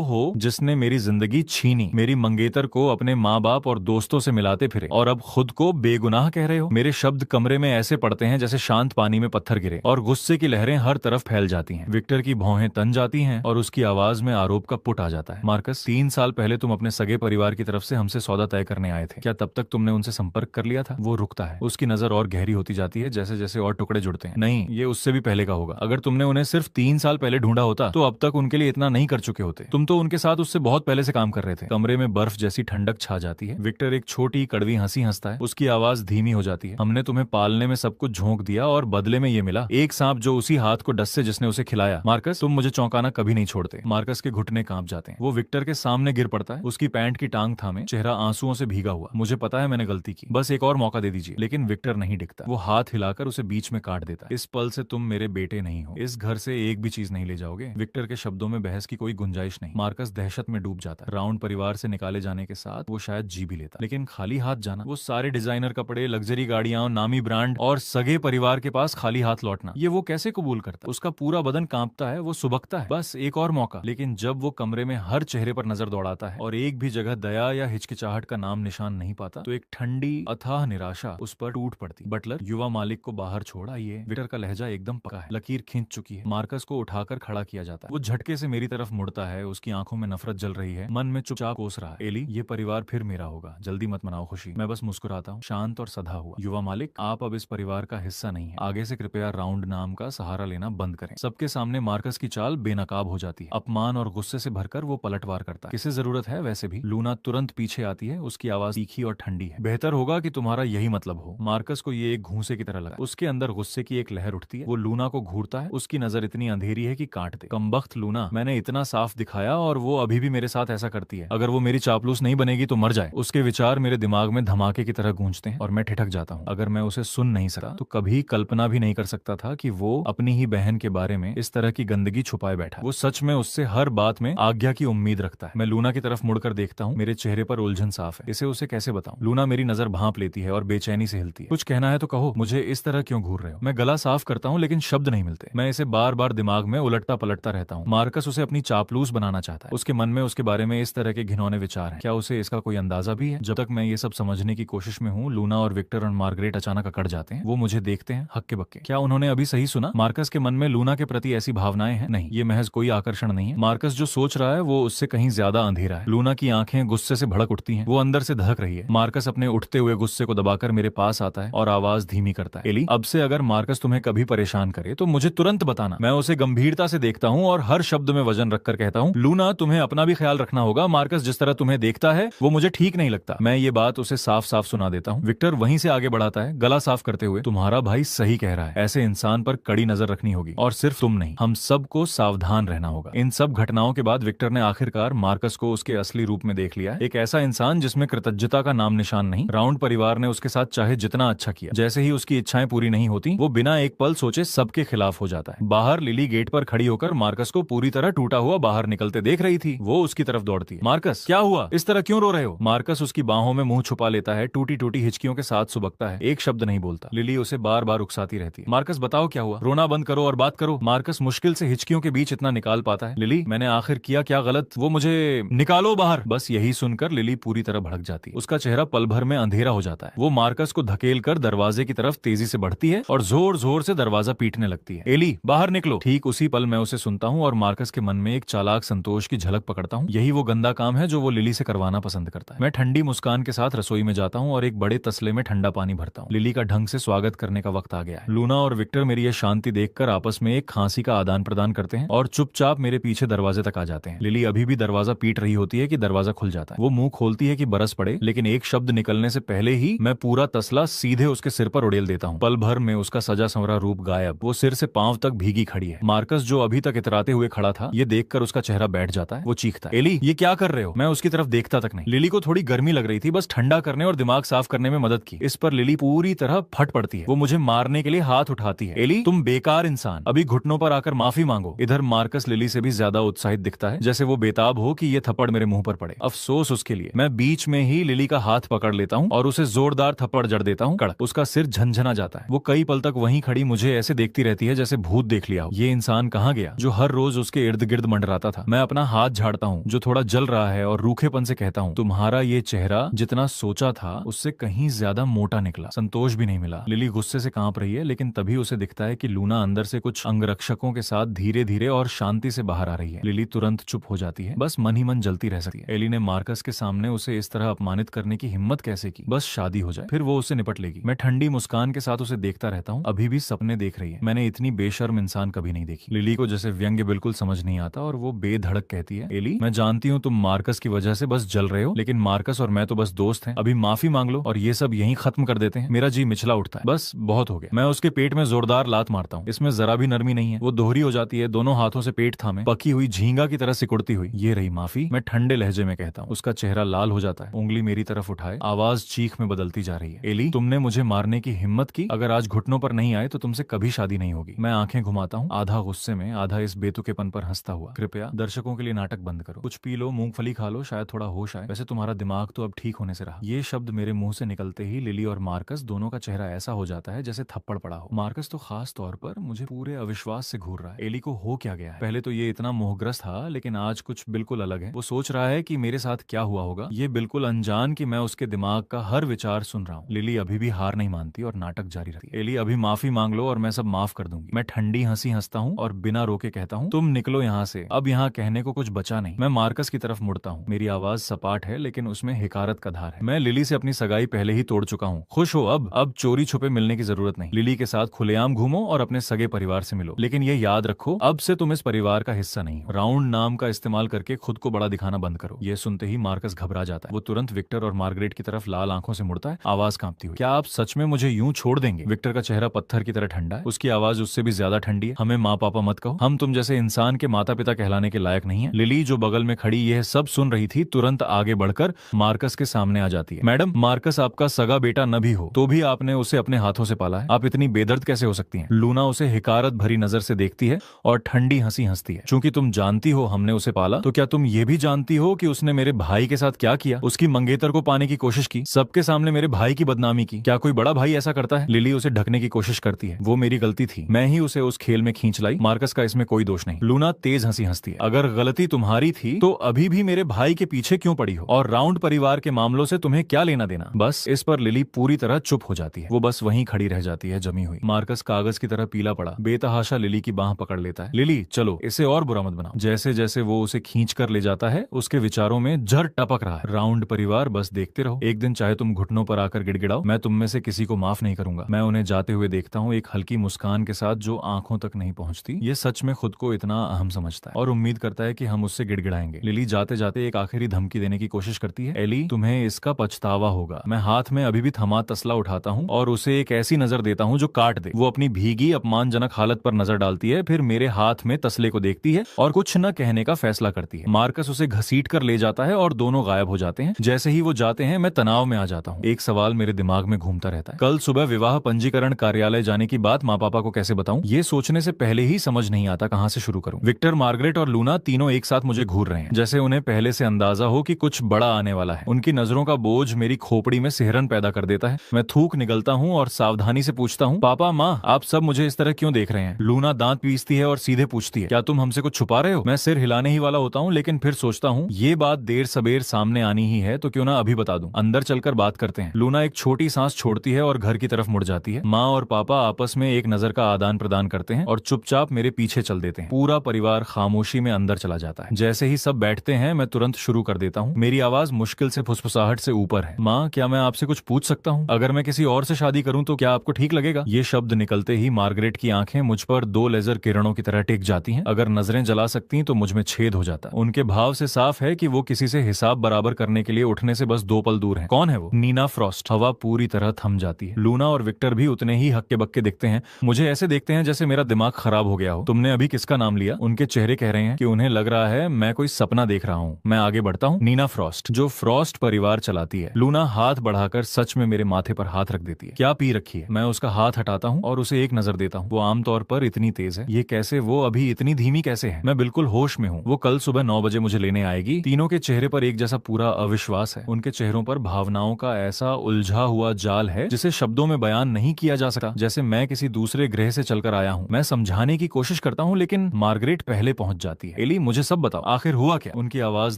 हो जिसने मेरी जिंदगी छीनी, मेरी मंगेतर को अपने माँ बाप और दोस्तों से मिलाते फिरे, और अब खुद को बेगुनाह कह रहे हो। मेरे शब्द कमरे में ऐसे पड़ते हैं जैसे शांत पानी में पत्थर गिरे, और गुस्से की लहरें हर तरफ फैल जाती हैं। विक्टर की भौहें तन जाती हैं और उसकी आवाज में आरोप का पुट आ जाता है। मार्कस, 3 साल पहले तुम अपने सगे परिवार की तरफ से हमसे सौदा तय करने आए थे। क्या तब तक तुमने उनसे संपर्क कर लिया था? वो रुकता है, उसकी नजर और गहरी होती जाती है जैसे जैसे और टुकड़े जुड़ते हैं। नहीं, ये उससे भी पहले का होगा। अगर तुमने उन्हें सिर्फ 3 साल पहले ढूंढा होता तो अब तक उनके लिए इतना नहीं कर चुके होते। तुम तो उनके साथ उससे बहुत पहले से काम कर रहे थे। कमरे में बर्फ जैसी ठंडक छा जाती है। विक्टर एक छोटी कड़वी हंसी हंसता है, उसकी आवाज धीमी हो जाती है। हमने तुम्हें पालने में सब कुछ झोंक दिया और बदले में ये मिला, एक सांप जो उसी हाथ को डसे जिसने उसे खिलाया। मार्कस, तुम मुझे चौंकाना कभी नहीं छोड़ते। मार्कस के घुटने कांप जाते हैं। वो विक्टर के सामने गिर पड़ता है, उसकी पैंट की टांग थामे, चेहरा आंसुओं से भीगा हुआ। मुझे पता है मैंने गलती की, बस एक और मौका दे दीजिए। लेकिन विक्टर नहीं डिगता। वो हाथ हिलाकर उसे बीच में काट देता है। इस पल से तुम मेरे बेटे नहीं हो। इस घर से एक भी चीज नहीं ले जाओगे। विक्टर के शब्दों में बहस की कोई गुंजाइश नहीं। मार्कस दहशत में डूब जाता है। राउंड परिवार से निकाले जाने के साथ वो शायद जी भी लेता, लेकिन खाली हाथ जाना, वो सारे डिजाइनर कपड़े, लग्जरी गाड़ियां, नामी ब्रांड और सगे परिवार के पास खाली हाथ लौटना, ये वो कैसे कबूल करता? उसका पूरा बदन कांपता है, वो सुबकता है, बस एक और मौका। लेकिन जब वो कमरे में हर चेहरे पर नजर दौड़ाता है और एक भी जगह दया या हिचकिचाहट का नाम निशान नहीं पाता, तो एक ठंडी अथाह निराशा उस पर टूट पड़ती। बटलर, युवा मालिक को बाहर छोड़ आइए। विक्टर का लहजा एकदम पक्का है, लकीर खींच चुकी है। मार्कस को उठाकर खड़ा किया जाता है। वो झटके से मेरी तरफ मुड़ता है, उसकी आंखों में नफरत जल रही है, मन में चुपचाप कोस रहा है। एली, ये परिवार फिर मेरा होगा, जल्दी मत मनाओ खुशी। मैं बस मुस्कुराता हूँ, शांत और सधा हुआ। युवा मालिक, आप अब इस परिवार का हिस्सा नहीं है। आगे से कृपया राउंड नाम का सहारा लेना बंद करें। सबके सामने मार्कस की चाल बेनकाब हो जाती है। अपमान और गुस्से से भरकर वो पलटवार करता है। किसे जरूरत है वैसे भी? लूना तुरंत पीछे आती है, उसकी आवाज तीखी और ठंडी है। बेहतर होगा कि तुम्हारा यही मतलब हो। मार्कस को ये एक घूंसे की तरह लगा। उसके अंदर गुस्से की एक लहर उठती है। वो लूना को घूरता है, उसकी नजर इतनी अंधेरी है कि काट दे। कमबख्त लूना, मैंने इतना साफ दिखाया और वो अभी भी मेरे साथ ऐसा करती है। अगर वो मेरी चापलूस नहीं बनेगी तो मर जाए। उसके विचार मेरे दिमाग में धमाके की तरह गूंजते हैं और मैं ठिठक जाता हूँ। अगर मैं उसे सुन नहीं सका तो कभी कल्पना भी नहीं कर सकता था कि वो अपनी ही बहन के बारे में इस तरह की गंदगी छुपाए बैठा। वो सच में उससे हर बात में आज्ञा की उम्मीद रखता है। मैं लूना की तरफ मुड़कर देखता हूँ, मेरे चेहरे पर उलझन साफ है। इसे उसे कैसे बताऊं? लूना मेरी नजर भांप लेती है और बेचैनी से हिलती है। कुछ कहना है तो कहो, मुझे इस तरह क्यों घूर रहे हो? मैं गला साफ करता हूँ लेकिन शब्द नहीं मिलते। मैं इसे बार बार दिमाग में उलटता पलटता रहता हूँ। मार्कस उसे अपनी चापलूस बनाना चाहता है। उसके मन में उसके बारे में इस तरह के घिनौने विचार हैं। क्या उसे इसका कोई अंदाजा भी है? जब तक मैं ये सब समझने की कोशिश में हूँ, लूना और विक्टर और मार्गरेट अचानक अकड़ जाते हैं। वो मुझे देखते हैं हक्के बक्के। क्या उन्होंने अभी सही सुना? मार्कस के मन में लूना के प्रति ऐसी भावनाएं हैं? नहीं, ये महज कोई आकर्षण नहीं है। मार्कस जो सोच रहा है वो उससे कहीं ज्यादा अंधेरा है। लूना की आंखें गुस्से से भड़क उठती हैं, वो अंदर से धड़क रही है। मार्कस अपने उठते हुए गुस्से को दबाकर मेरे पास आता है और आवाज धीमी करता है, एली, अब से अगर मार्कस तुम्हें कभी परेशान करे तो मुझे तुरंत बताना। मैं उसे गंभीरता से देखता हूँ और हर शब्द में वजन रखकर कहता हूँ, लूना, तुम्हें अपना भी ख्याल रखना होगा। मार्कस जिस तरह तुम्हें देखता है वो मुझे ठीक नहीं लगता। मैं ये बात उसे साफ साफ सुना देता हूँ। विक्टर वहीं से आगे बढ़ाता है, गला साफ करते हुए, तुम्हारा भाई सही कह रहा है। ऐसे इंसान पर कड़ी नजर रखनी होगी, और सिर्फ तुम नहीं, हम सबको सावधान रहना होगा। इन सब घटनाओं के बाद विक्टर ने आखिरकार मार्कस को उसके असली रूप में देख लिया। एक ऐसा इंसान जिसमें कृतज्ञता का नाम निशान नहीं। राउंड परिवार ने उसके साथ चाहे जितना अच्छा किया, जैसे ही उसकी इच्छाएं पूरी नहीं होती, वो बिना एक पल सोचे सबके खिलाफ हो जाता है। बाहर लिली गेट पर खड़ी होकर मार्कस को पूरी तरह टूटा हुआ बाहर निकलते देख रही थी। वो उसकी तरफ दौड़ती है। मार्कस, क्या हुआ? इस तरह क्यों रो रहे हो? मार्कस उसकी बाहों में मुंह छुपा लेता है, टूटी टूटी हिचकियों के साथ सुबकता है, एक शब्द नहीं बोलता। लिली उसे बार बार उकसाती रहती है, मार्कस बताओ क्या हुआ? रोना बंद करो और बात करो। मार्कस मुश्किल से हिचकियों के बीच इतना निकाल पाता है, लिली, मैंने आखिर किया क्या गलत? वो मुझे निकालो बाहर। बस यही सुनकर लिली पूरी तरह भड़क जाती है। उसका चेहरा पल भर में अंधेरा हो जाता है। वो मार्कस को धकेल कर दरवाजे की तरफ तेजी से बढ़ती है और जोर जोर से दरवाजा पीटने लगती है। एली, बाहर निकलो। ठीक उसी पल मैं उसे सुनता हूँ और मार्कस के मन में एक चालाक संतोष की झलक पकड़ता हूँ। यही वो गंदा काम है जो वो लिली से करवाना पसंद करता है। मैं ठंडी मुस्कान के साथ रसोई में जाता हूँ और एक बड़े तसले में ठंडा पानी भरता हूँ। लिली का ढंग से स्वागत करने का वक्त आ गया है। लूना और विक्टर मेरी यह शांति देखकर आपस में एक खांसी का आदान प्रदान करते हैं और चुपचाप मेरे पीछे दरवाजे तक आ जाते हैं। लिली अभी भी दरवाजा पीट रही होती है कि दरवाजा खुल जाता है। वो मुंह खोलती है कि बरस पड़े, लेकिन एक शब्द निकलने से पहले ही मैं पूरा तसला सीधे उसके सिर पर उड़ेल देता हूँ। पल भर में उसका सजा संवरा रूप गायब। वो सिर से पांव तक भीगी खड़ी है। मार्कस जो अभी तक इतराते हुए खड़ा था, ये देखकर उसका चेहरा बैठ जाता है। वो चीखता है, एली, ये क्या कर रहे हो? मैं उसकी तरफ देखता तक नहीं। लिली को थोड़ी गर्मी लग रही थी, बस ठंडा करने और दिमाग साफ करने में मदद की। इस पर लिली पूरी तरह फट पड़ती है। वो मुझे मारने के लिए हाथ उठाती है। एली, तुम बेकार इंसान, अभी घुटनों पर आकर माफी मांगो। इधर मार्कस लिली से भी ज्यादा उत्साहित दिखता है, जैसे वो बेताब हो कि ये थप्पड़ मेरे मुंह पर पड़े। अफसोस उसके लिए। मैं बीच में ही लिली का हाथ पकड़ लेता हूँ और उसे जोरदार थप्पड़ जड़ देता हूँ। कड़क। उसका सिर झनझना जाता है। वो कई पल तक वहीं खड़ी मुझे ऐसे देखती देखती रहती है जैसे भूत देख लिया हो। ये इंसान कहाँ गया जो हर रोज उसके इर्द गिर्द मंडराता था। मैं अपना हाथ झाड़ता हूँ जो थोड़ा जल रहा है और रूखेपन से कहता हूँ, तुम्हारा ये चेहरा जितना सोचा था उससे कहीं ज्यादा मोटा निकला। संतोष भी नहीं मिला। लिली गुस्से से कांप रही है, लेकिन तभी उसे दिखता है कि लूना अंदर से कुछ अंगरक्षकों के साथ धीरे धीरे और शांति से बाहर आ रही है। लिली तुरंत चुप हो जाती है, बस मन ही मन जलती रह सकती है। एली ने मार्कस के सामने उसे इस तरह अपमानित करने की हिम्मत कैसे की। बस शादी हो जाए फिर वो उससे निपट लेगी। मैं ठंडी मुस्कान के साथ उसे देखता रहता हूँ। अभी भी सपने देख रही है। मैंने इतनी बेशर्म इंसान कभी नहीं देखी। लिली को जैसे व्यंग्य बिल्कुल समझ नहीं आता और वो बेधड़क कहती है, एली मैं जानती हूँ तुम मार्कस की वजह से बस जल रहे हो, लेकिन मार्कस और मैं तो बस दोस्त हैं। अभी माफी मांग लो और ये सब यहीं खत्म कर देते हैं। मेरा जी मिचला उठता है। बस बहुत हो गया। मैं उसके पेट में जोरदार लात मारता हूँ। इसमें जरा भी नरमी नहीं है। वो दोहरी हो जाती है, दोनों हाथों से पेट थामे पकी हुई झींगा की तरह सिकुड़ती हुई। ये रही माफी, मैं ठंडे लहजे में कहता हूँ। उसका चेहरा लाल हो जाता है, उंगली मेरी तरफ उठाए, आवाज चीख में बदलती जा रही है। एली तुमने मुझे मारने की हिम्मत की, अगर आज घुटनों पर नहीं आए तो तुमसे कभी शादी नहीं होगी। मैं आंखें घुमाता हूँ, आधा गुस्से में आधा इस बेतुकेपन पर हंसता हुआ। कृपया दर्शकों के लिए नाटक बंद करो, कुछ पी लो, मूंगफली खा लो, शायद थोड़ा होश आए। वैसे तुम्हारा दिमाग तो अब ठीक होने से रहा। ये शब्द मेरे मुंह से निकलते ही लिली और मार्कस दोनों का चेहरा ऐसा हो जाता है जैसे थप्पड़ पड़ा हो। मार्कस तो खास तौर पर मुझे पूरे अविश्वास से घूर रहा है। एली को हो क्या गया है? पहले तो ये इतना मोहग्रस्त था, लेकिन आज कुछ बिल्कुल अलग है। वो सोच रहा है कि मेरे साथ क्या हुआ होगा, ये बिल्कुल अनजान कि मैं उसके दिमाग का हर विचार सुन रहा हूँ। लिली अभी भी हार नहीं मानती और नाटक जारी रहती है। एली अभी माफी मांग लो और मैं सब माफ कर दूंगी। मैं ठंडी हंसी हंसता हूँ और बिना रोके कहता हूँ, तुम निकलो यहाँ से, अब यहाँ कहने को कुछ बचा नहीं। मैं मार्कस की तरफ मुड़ता हूँ। मेरी आवाज सपाट है लेकिन उसमें हिकारत का धार है। मैं लिली से अपनी सगाई पहले ही तोड़ चुका हूँ। खुश हो अब चोरी छुपे मिलने की जरूरत नहीं। लिली के साथ खुलेआम घूमो और अपने सगे परिवार से मिलो, लेकिन ये याद रखो अब से तुम इस परिवार का हिस्सा नहीं हो। राउंड नाम का इस्तेमाल करके खुद को बड़ा दिखाना बंद करो। ये सुनते ही मार्कस घबरा जाता है। वो तुरंत विक्टर और मार्गरेट की तरफ लाल आंखों से मुड़ता है, आवाज कांपती हुई, क्या आप सच में मुझे यूं छोड़ देंगे? विक्टर का चेहरा पत्थर की तरह ठंडा है, उसकी आवाज उससे भी ज्यादा ठंडी है। हमें माँ पापा मत कहो, हम तुम जैसे इंसान के माता पिता कहलाने के लायक नहीं है। लिली जो बगल में खड़ी यह सब सुन रही थी, तुरंत आगे बढ़कर मार्कस के सामने आ जाती है। मैडम, मार्कस आपका सगा बेटा न भी हो तो भी आपने उसे अपने हाथों से पाला है, आप इतनी बेदर्द कैसे हो सकती हैं? लूना उसे हिकारत भरी नजर से देखती है और ठंडी हंसी हंसती है। चूंकि तुम जानती हो हमने उसे पाला, तो क्या तुम ये भी जानती हो कि उसने मेरे भाई के साथ क्या किया? उसकी मंगेतर को पाने की कोशिश की, सबके सामने मेरे भाई की बदनामी की। क्या कोई बड़ा भाई ऐसा करता है? लिली उसे ढकने की कोशिश करती है, वो मेरी गलती थी, मैं ही उसे उस खेल में खींच लाई, मार्कस का इसमें कोई दोष नहीं। लूना तेज हंसी हंसती है, अगर गलती तुम्हारी थी तो अभी भी मेरे भाई के पीछे क्यों पड़ी हो? और राउंड परिवार के मामलों से तुम्हें क्या लेना देना? बस इस पर लिली पूरी तरह चुप हो जाती है। वो बस वहीं खड़ी रह जाती है जमी हुई। मार्कस कागज की तरह पीला पड़ा बेतहाशा लिली की बाह पकड़ लेता है। लिली चलो, इसे और बुरा मत बनाओ। जैसे जैसे वो उसे खींच कर ले जाता है, उसके विचारों में जर टपक रहा है, राउंड परिवार बस देखते रहो, एक दिन चाहे तुम घुटनों पर आकर गिड़गिड़ाओ, मैं तुम में से किसी को माफ नहीं करूंगा। मैं उन्हें जाते हुए देखता हूँ, एक हल्की मुस्कान के साथ जो आंखों तक नहीं पहुंचती। ये सच में खुद को इतना अहम समझता है और उम्मीद करता है कि हम उससे गिड़गिड़ाएंगे। लिली जाते जाते एक आखिरी धमकी देने की कोशिश करती है, एली तुम्हें इसका पछतावा होगा। मैं हाथ में अभी भी थमा तसला उठाता हूँ और उसे एक ऐसी नजर देता हूँ जो काट दे। वो अपनी भीगी अपमानजनक हालत पर नजर डालती है, फिर मेरे हाथ में तसले को देखती है और कुछ न कहने का फैसला करती है। मार्कस उसे घसीट कर ले जाता है और दोनों गायब हो जाते हैं। जैसे ही वो जाते हैं मैं तनाव में आ जाता हूँ। एक सवाल मेरे दिमाग में घूमता रहता है, कल सुबह विवाह पंजीकरण कार्यालय जाने की बात माँ पापा को कैसे बताऊं? ये सोचने से पहले ही समझ नहीं आता कहाँ से शुरू करूं। विक्टर, मार्गरेट और लूना तीनों एक साथ मुझे घूर रहे हैं, जैसे उन्हें पहले से अंदाजा हो कि कुछ बड़ा आने वाला है। उनकी नजरों का बोझ मेरी खोपड़ी में सिहरन पैदा कर देता है। मैं थूक निगलता हूँ और सावधानी से पूछता हूँ, पापा माँ, आप सब मुझे इस तरह क्यों देख रहे हैं? लूना दांत पीसती है और सीधे पूछती है, क्या तुम हमसे कुछ छुपा रहे हो? मैं सिर हिलाने ही वाला होता हूँ, लेकिन फिर सोचता हूँ ये बात देर सबेर सामने आनी ही है, तो क्यों ना अभी बता दूं। अंदर चलकर बात करते हैं। लूना एक छोटी सांस छोड़ती है और घर की तरफ मुड़ जाती है। माँ और पापा आपस में एक नजर का आदान प्रदान करते हैं और चुपचाप मेरे पीछे चल देते हैं। पूरा परिवार खामोशी में अंदर चला जाता है। जैसे ही सब बैठते हैं मैं तुरंत शुरू कर देता हूँ। मेरी आवाज मुश्किल से फुसफुसाहट से ऊपर है, माँ क्या मैं आपसे कुछ पूछ सकता हूँ? अगर मैं किसी और से शादी करूँ तो क्या आपको ठीक लगेगा? ये शब्द निकलते ही मार्गरेट की आंखें मुझ पर दो लेजर किरणों की तरह टिक जाती हैं। अगर नजरें जला सकती तो मुझ में छेद हो जाता। उनके भाव से साफ है कि वो किसी से हिसाब बराबर करने के लिए उठने से बस 2 पल दूर हैं। कौन है वो? नीना फ्रॉस्ट। हवा पूरी तरह थम जाती है। लूना और विक्टर भी उतने ही हक्के बक्के दिखते हैं, मुझे ऐसे देखते हैं जैसे मेरा दिमाग खराब हो गया हो। तुमने अभी किसका नाम लिया? उनके चेहरे कह रहे हैं कि उन्हें लग रहा है मैं कोई सपना देख रहा हूँ। मैं आगे बढ़ता हूँ। नीना फ्रॉस्ट, जो फ्रॉस्ट परिवार चलाती है। लूना हाथ बढ़ाकर सच में मेरे माथे पर हाथ रख देती है। क्या पी रखी है? मैं उसका हाथ हटाता हूँ और उसे एक नजर देता हूँ। वो आमतौर पर इतनी तेज है, ये कैसे? वो अभी इतनी धीमी कैसे है? मैं बिल्कुल होश में हूँ। वो कल सुबह 9 बजे मुझे लेने आएगी। तीनों के चेहरे पर एक जैसा पूरा अविश्वास है। उनके चेहरों पर भावनाओं का ऐसा उलझा हुआ जाल है जिसे शब्दों में बयान नहीं किया जा सकता। जैसे मैं किसी दूसरे दूसरे ग्रह से चलकर आया हूँ। मैं समझाने की कोशिश करता हूँ लेकिन मार्गरेट पहले पहुंच जाती है। एली, मुझे सब बताओ, आखिर हुआ क्या? उनकी आवाज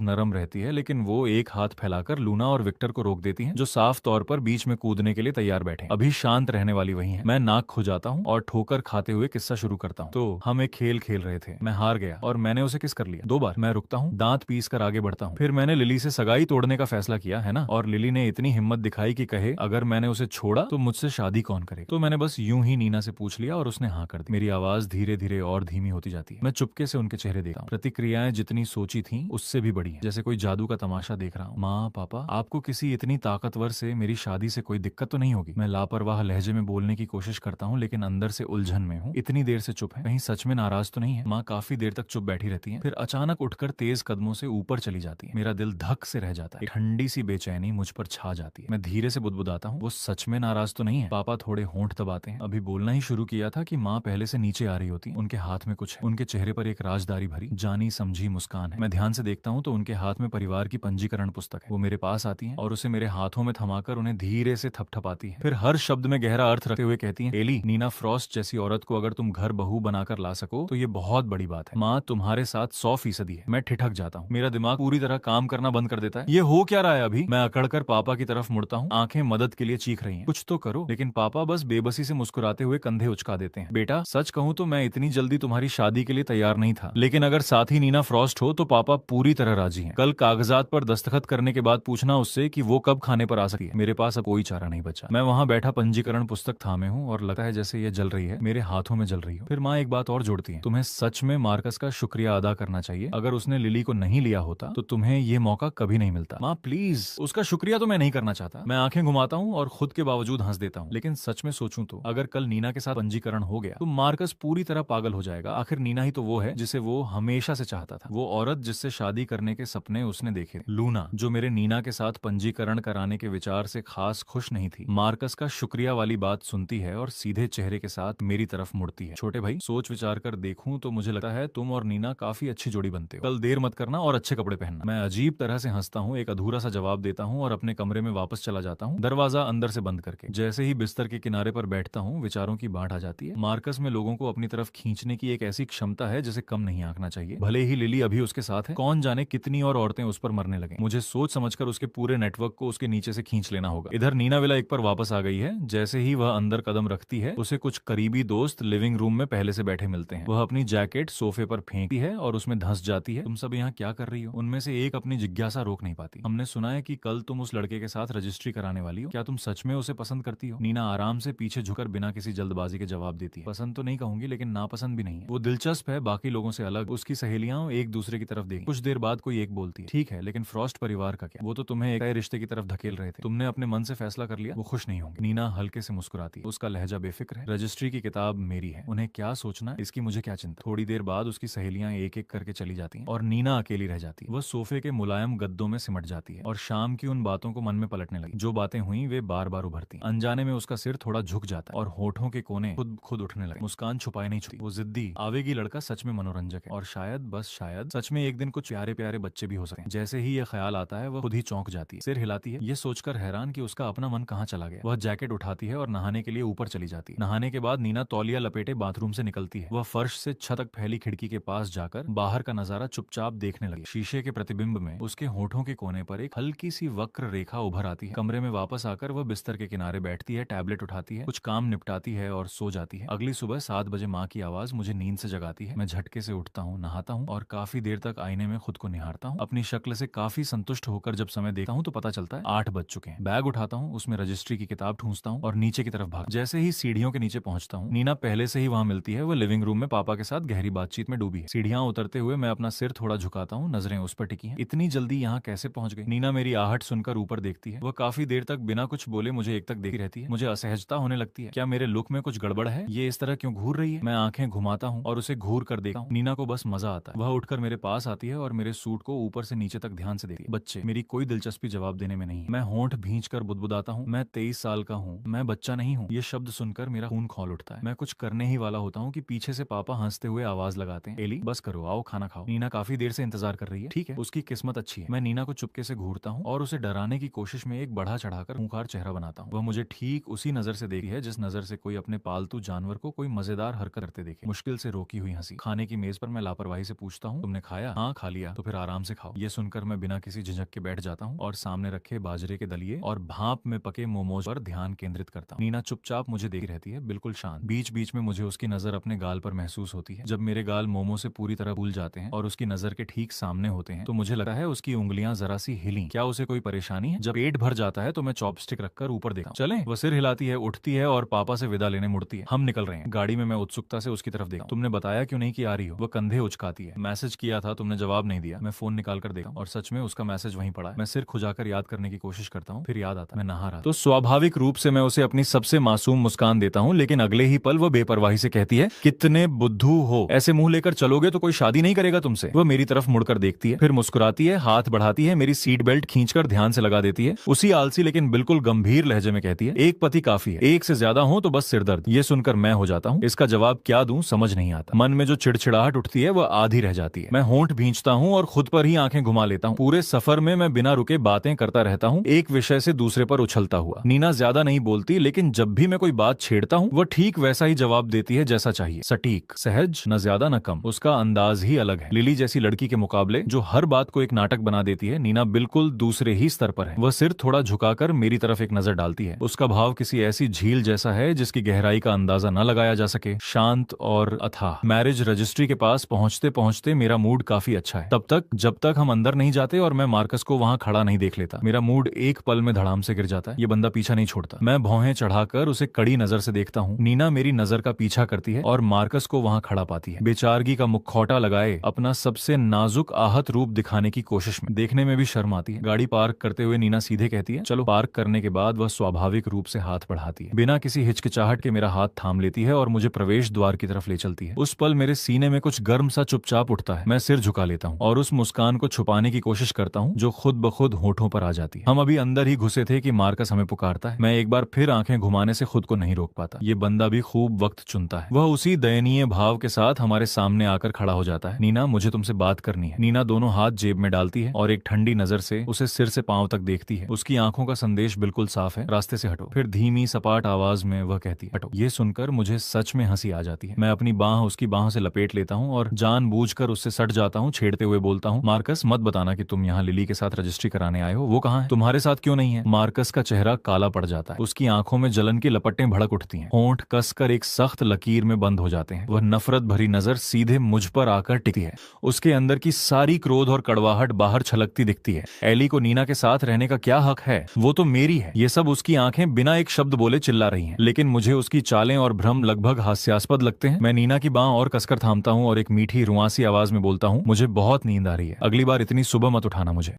नरम रहती है लेकिन वो एक हाथ फैलाकर लूना और विक्टर को रोक देती हैं, जो साफ तौर पर बीच में कूदने के लिए तैयार बैठे। अभी शांत रहने वाली वही है। मैं नाक खो जाता हूँ और ठोकर खाते हुए किस्सा शुरू करता हूँ। तो हम एक खेल खेल रहे थे, मैं हार गया और मैंने उसे किस कर लिया 2 बार। मैं रुकता हूँ, दांत पीस कर आगे बढ़ता हूँ। फिर मैंने लिली से सगाई तोड़ने का फैसला किया है ना, और लिली ने इतनी हिम्मत दिखाई कि कहे अगर मैंने उसे छोड़ा तो मुझसे शादी कौन करेगा। तो मैंने बस यूं ही नीना से पूछ लिया और उसने हाँ कर दी। मेरी आवाज धीरे धीरे और धीमी होती जाती है। मैं चुपके से उनके चेहरे देखता हूँ। प्रतिक्रियाएं जितनी सोची थी उससे भी बड़ी हैं, जैसे कोई जादू का तमाशा देख रहा हूँ। माँ, पापा, आपको किसी इतनी ताकतवर से मेरी शादी से कोई दिक्कत तो नहीं होगी? मैं लापरवाह लहजे में बोलने की कोशिश करता हूँ लेकिन अंदर से उलझन में हूँ। इतनी देर से चुप है, कहीं सच में नाराज तो नहीं है? माँ काफी देर तक चुप बैठी रहती है, फिर अचानक उठकर तेज कदमों से ऊपर चली जाती है। मेरा दिल धक से रह जाता है, एक ठंडी सी बेचैनी मुझ पर छा जाती है। मैं धीरे से बुदबुदाता हूँ, वो सच में नाराज तो नहीं है? पापा थोड़े होंठ दबाते हैं। अभी बोलना ही शुरू किया था कि माँ पहले से नीचे आ रही होती है। उनके हाथ में कुछ है, उनके चेहरे पर एक राजदारी भरी जानी समझी मुस्कान है। मैं ध्यान से देखता हूँ तो उनके हाथ में परिवार की पंजीकरण पुस्तक है। वो मेरे पास आती है और उसे मेरे हाथों में थमाकर उन्हें धीरे से थपथपाती है, फिर हर शब्द में गहरा अर्थ रखते हुए कहती है, एली, नीना फ्रॉस्ट जैसी औरत को अगर तुम घर बहू बनाकर ला सको तो ये बहुत बड़ी बात है। माँ तुम्हारे साथ 100% है। मैं ठिठक जाता हूँ, मेरा दिमाग पूरी तरह काम करना बंद कर देता है। ये हो क्या रहा है अभी? मैं अकड़कर पापा की तरफ मुड़ता हूँ, आंखें मदद के लिए चीख रही हैं। कुछ तो करो। लेकिन पापा बस बेबसी से मुस्कुराते हुए कंधे उचका देते हैं। बेटा, सच कहूँ तो मैं इतनी जल्दी तुम्हारी शादी के लिए तैयार नहीं था, लेकिन अगर साथी नीना फ्रॉस्ट हो तो पापा पूरी तरह राजी हैं। कल कागजात पर दस्तखत करने के बाद पूछना उससे कि वो कब खाने पर आ सकती है। मेरे पास अब कोई चारा नहीं बचा। मैं वहां बैठा पंजीकरण पुस्तक थामे हूँ और लगता है जैसे ये जल रही है, मेरे हाथों में जल रही हो। फिर माँ एक बात और जोड़ती है, तुम्हें सच में मार्कस का शुक्रिया अदा करना चाहिए। अगर उसने लिली को नहीं लिया होता तो तुम्हें ये मौका कभी नहीं मिलता। माँ प्लीज, उसका शुक्रिया तो मैं नहीं करना चाहता। मैं आंखें घुमाता हूँ और खुद के बावजूद हंस देता हूँ। लेकिन सच में सोचूं तो अगर कल नीना के साथ पंजीकरण हो गया तो मार्कस पूरी तरह पागल हो जाएगा। आखिर नीना ही तो वो है जिसे वो हमेशा से चाहता था, वो औरत जिससे शादी करने के सपने उसने देखे। लूना, जो मेरे नीना के साथ पंजीकरण कराने के विचार से खास खुश नहीं थी, मार्कस का शुक्रिया वाली बात सुनती है और सीधे चेहरे के साथ मेरी तरफ मुड़ती है। छोटे भाई, सोच विचार कर देखूं तो मुझे लगता है तुम और नीना काफी अच्छी जोड़ी बनते हो। कल देर मत करना और अच्छे कपड़े पहनना। मैं अजीब तरह से हंसता हूँ, एक अधूरा सा जवाब देता हूँ और अपने कमरे में वापस चला जाता हूँ, दरवाजा अंदर से बंद करके। जैसे ही बिस्तर के किनारे पर बैठता हूँ, विचारों की बाढ़ आ जाती है। मार्कस में लोगों को अपनी तरफ खींचने की एक ऐसी क्षमता है जिसे कम नहीं आंकना चाहिए। भले ही लिली अभी उसके साथ है, कौन जाने कितनी और औरतें उस पर मरने लगे। मुझे सोच समझकर उसके पूरे नेटवर्क को उसके नीचे से खींच लेना होगा। इधर नीना विला एक पर वापस आ गई है। जैसे ही वह अंदर कदम रखती है, उसे कुछ करीबी दोस्त लिविंग रूम में पहले से बैठे मिलते हैं। वह अपनी जैकेट सोफे पर फेंकती है और उसमें धंस जाती है। तुम सब यहाँ क्या कर रही हो? उनमें से एक अपनी जिज्ञासा रोक नहीं पाती। हमने सुना है कि कल तुम उस लड़के के साथ रजिस्ट्री कराने वाली हो, क्या तुम सच में उसे पसंद करती हो? नीना आराम से पीछे झुकर बिना किसी जल्दबाजी के जवाब देती है। पसंद तो नहीं कहूंगी लेकिन नापसंद भी नहीं है। वो दिलचस्प है, बाकी लोगों से अलग। उसकी सहेलियां एक दूसरे की तरफ देख। कुछ देर बाद कोई एक बोलती है, ठीक है, लेकिन फ्रॉस्ट परिवार का क्या? वो तो तुम्हें एक नए रिश्ते की तरफ धकेल रहे थे। तुमने अपने मन से फैसला कर लिया? वो खुश नहीं होंगे। नीना हल्के से मुस्कुराती है, उसका लहजा बेफिक्र है। रजिस्ट्री की किताब मेरी है, उन्हें क्या सोचना इसकी मुझे क्या चिंता। थोड़ी देर बाद उसकी सहेलियां एक एक करके चली जाती हैं और नीना अकेली रह जाती है। वह सोफे के मुलायम गद्दों में सिमट जाती है और शाम की उन बातों को मन में पलटने लगी। जो बातें हुई वे बार बार उभरती। अनजाने में उसका सिर थोड़ा झुक जाता है और होठों के कोने खुद खुद उठने लगे। मुस्कान छुपाए नहीं छुपती। वो जिद्दी आवेगी लड़का सच में मनोरंजक है और शायद, बस शायद, सच में एक दिन कुछ प्यारे प्यारे बच्चे भी हो सकते हैं। जैसे ही ये ख्याल आता है वह खुद ही चौंक जाती है, सिर हिलाती है, ये सोचकर हैरान कि उसका अपना मन कहाँ चला गया। वह जैकेट उठाती है और नहाने के लिए ऊपर चली जाती है। नहाने के बाद नीना तौलिया लपेटे बाथरूम से निकलती है। वह फर्श से छत तक फैली खिड़की के पास जाकर बाहर का नजारा चुपचाप देखने लगी। शीशे के प्रतिबिंब में उसके होठों के कोने पर एक हल्की सी वक्र रेखा उभर आती है। कमरे में वापस आकर वह बिस्तर के किनारे बैठती है, टैबलेट उठाती है, कुछ काम निपटाती है और सो जाती है। अगली सुबह 7 बजे माँ की आवाज मुझे नींद से जगाती है। मैं झटके से उठता हूँ, नहाता हूँ और काफी देर तक आईने में खुद को निहारता हूँ। अपनी शक्ल से काफी संतुष्ट होकर जब समय देखता हूँ तो पता चलता है 8 बज चुके हैं। बैग उठाता हूँ, उसमें रजिस्ट्री की किताब ठूंसता हूँ और नीचे की तरफ भाग। जैसे ही सीढ़ियों के नीचे पहुंचता हूँ, नीना पहले से ही वहां मिलती है। वह लिविंग रूम में पापा के साथ गहरी बातचीत में डूबी है। सीढ़ियां उतरते हुए मैं अपना सिर थोड़ा झुकाता हूँ, नजरें उस पर टिकी हैं। इतनी जल्दी यहाँ कैसे पहुंच गई? नीना मेरी आहट सुनकर ऊपर देखती है। वह काफी देर तक बिना कुछ बोले मुझे एक तक देखती रहती है। मुझे असहजता होने लगती है, क्या मेरे लुक में कुछ गड़बड़ है? ये इस तरह क्यों घूर रही है? मैं आंखें घुमाता हूँ और उसे घूर कर देखता हूँ। नीना को बस मजा आता है। वह उठकर मेरे पास आती है और मेरे सूट को ऊपर से नीचे तक ध्यान से देखती है। बच्चे, मेरी कोई दिलचस्पी जवाब देने में नहीं है। मैं होंठ भींच कर बुदबुदाता हूँ, मैं 23 साल का हूँ, मैं बच्चा नहीं हूँ। ये शब्द सुनकर मेरा खून खौल उठता है। मैं कुछ करने ही वाला होता हूँ कि पीछे से पापा हंसते हुए आवाज लगाते हैं, एली बस करो, आओ खाना खाओ। नीना काफी देर से इंतजार कर रही है। ठीक है, उसकी किस्मत अच्छी है। मैं नीना को चुपके से घूरता हूँ और उसे डराने की कोशिश में एक बढ़ा चढ़ाकर खूंखार चेहरा बनाता हूँ। वह मुझे ठीक उसी नजर से देखती है जिस नजर से कोई अपने पालतू जानवर को कोई मजेदार हरकत करते देखे। मुश्किल से रोकी हुई हंसी। खाने की मेज पर मैं लापरवाही से पूछता हूँ, तुमने खाया? हाँ खा लिया। तो फिर आराम से खाओ। ये सुनकर मैं बिना किसी झिझक के बैठ जाता हूँ और सामने रखे बाजरे के दलिए और भाप में पके मोमोज पर ध्यान केंद्रित करता हूँ। नीना चुपचाप मुझे देखती रहती है, बिल्कुल शांत। बीच बीच में मुझे उसकी नजर अपने गाल पर महसूस होती है। जब मेरे गाल मोमो से पूरी तरह भूल जाते हैं और उसकी नजर के ठीक सामने होते हैं तो मुझे लगता है उसकी उंगलियां जरा सी हिली। क्या उसे कोई परेशानी है? जब पेट भर जाता है तो मैं चॉपस्टिक रखकर ऊपर देखता हूं। चलें? वो सिर हिलाती है, उठती है और पापा से विदा लेने मुड़ती है। हम निकल रहे हैं। गाड़ी में मैं उत्सुकता से उसकी तरफ देखता हूं। तुमने बताया क्यों नहीं कि आ रही हो? वो कंधे उचकाती है। मैसेज किया था, तुमने जवाब नहीं दिया। मैं फोन निकाल कर देखा और सच में उसका मैसेज वहीं पड़ा है। मैं सिर खुजाकर याद करने की कोशिश करता हूँ, फिर याद आता मैं नहा रहा। तो स्वाभाविक रूप से मैं उसे अपनी सबसे मासूम मुस्कान देता हूँ, लेकिन अगले ही पल वो बेपरवाही से कहती है, कितने बुद्धू हो, ऐसे मुंह लेकर चलोगे तो कोई शादी नहीं करेगा तुमसे। वह मेरी तरफ मुड़कर देखती है, फिर मुस्कुराती है, हाथ बढ़ाती है, मेरी सीट बेल्ट खींचकर ध्यान से लगा देती है। उसी आलसी लेकिन बिल्कुल गंभीर लहजे में कहती है, एक पति काफी है, एक से ज्यादा हो तो बस सिरदर्द। ये सुनकर मैं हो जाता हूँ। इसका जवाब क्या दूं समझ नहीं आता। मन में जो चिड़चिड़ाहट उठती है वह आधी रह जाती है। मैं होंठ भींचता हूँ और खुद पर ही आंखें घुमा लेता हूँ। पूरे सफर में मैं बिना रुके बातें करता रहता हूँ, एक विषय से दूसरे पर उछलता हुआ। नीना ज्यादा नहीं बोलती, लेकिन जब भी मैं कोई बात छेड़ता हूँ वह ठीक वैसा ही जवाब देती है जैसा चाहिए। सटीक, सहज, न ज्यादा न कम। उसका अंदाज ही अलग है। लिली जैसी लड़की के मुकाबले जो हर बात को एक नाटक बना देती है, नीना बिल्कुल दूसरे ही स्तर पर है। वह सिर थोड़ा झुकाकर मेरी तरफ एक नजर डालती है। उसका भाव किसी ऐसी झील जैसा है जिसकी गहराई का अंदाजा न लगाया जा सके। शांत और अथाह। मैरिज रजिस्ट्री के पास पहुंचते पहुंचते मेरा मूड काफी अच्छा है, तब तक जब तक हम अंदर नहीं जाते और मैं मार्कस को वहां खड़ा नहीं देख लेता। मेरा मूड एक पल में धड़ाम से गिर जाता है। ये बंदा पीछा नहीं छोड़ता। मैं भौहें चढ़ाकर उसे कड़ी नजर से देखता हूँ। नीना मेरी नजर का पीछा करती है और मार्कस को वहां खड़ा पाती है, बेचारगी का मुखौटा लगाए अपना सबसे नाजुक आहत रूप दिखाने की कोशिश में। देखने में भी शर्म आती है। गाड़ी पार्क करते हुए नीना सीधे कहती है, चलो। पार्क करने के बाद वह स्वाभाविक रूप से हाथ बढ़ाती है, बिना किसी हिचकिचाहट के मेरा हाथ थाम लेती है और मुझे प्रवेश द्वार की तरफ ले चलती है। उस पल मेरे सीने में कुछ गर्म सा चुपचाप उठता है। मैं सिर झुका लेता हूँ और उस मुस्कान को छुपाने की कोशिश करता हूँ जो खुद ब खुद होठों पर आ जाती है। हम अभी अंदर ही घुसे थे कि मार्कस हमें पुकारता है। मैं एक बार फिर आंखें घुमाने से खुद को नहीं रोक पाता। ये बंदा भी खूब वक्त चुनता है। वह उसी दयनीय भाव के साथ हमारे सामने आकर खड़ा हो जाता है। नीना, मुझे तुमसे बात करनी है। नीना दोनों हाथ जेब में डालती है और एक ठंडी नजर से उसे सिर से पांव तक देखती है। उसकी आंखों का संदेश बिल्कुल साफ है, रास्ते से हटो। फिर धीमी सपाट आवाज में वह कहती है, हटो। ये सुनकर मुझे सच में हंसी आ जाती है। मैं अपनी बांह उसकी बांह से लपेट लेता हूँ और जानबूझकर उससे सट जाता हूँ, छेड़ते हुए बोलता हूँ, मार्कस, मत बताना कि तुम यहाँ लिली के साथ रजिस्ट्री कराने आए हो। वो कहाँ है? तुम्हारे साथ क्यों नहीं है? मार्कस का चेहरा काला पड़ जाता है। उसकी आंखों में जलन की लपटें भड़क उठती हैं। होंठ कसकर एक सख्त लकीर में बंद हो जाते हैं। वह नफरत भरी नजर सीधे मुझ पर आकर टिकती है। उसके अंदर की सारी क्रोध और कड़वाहट बाहर छलकती दिखती है। एली को नीना के साथ रहने का क्या हक है? वो तो मेरी है। ये सब उसकी आंखें बिना एक शब्द बोले चिल्ला रही हैं, लेकिन मुझे उसकी चालें और भ्रम लगभग हास्यास्पद लगते हैं। मैं नीना की बांह और कसकर थामता हूँ और एक मीठी रुआसी आवाज में बोलता हूँ, मुझे बहुत नींद आ रही है। अगली बार इतनी सुबह मत उठाना मुझे।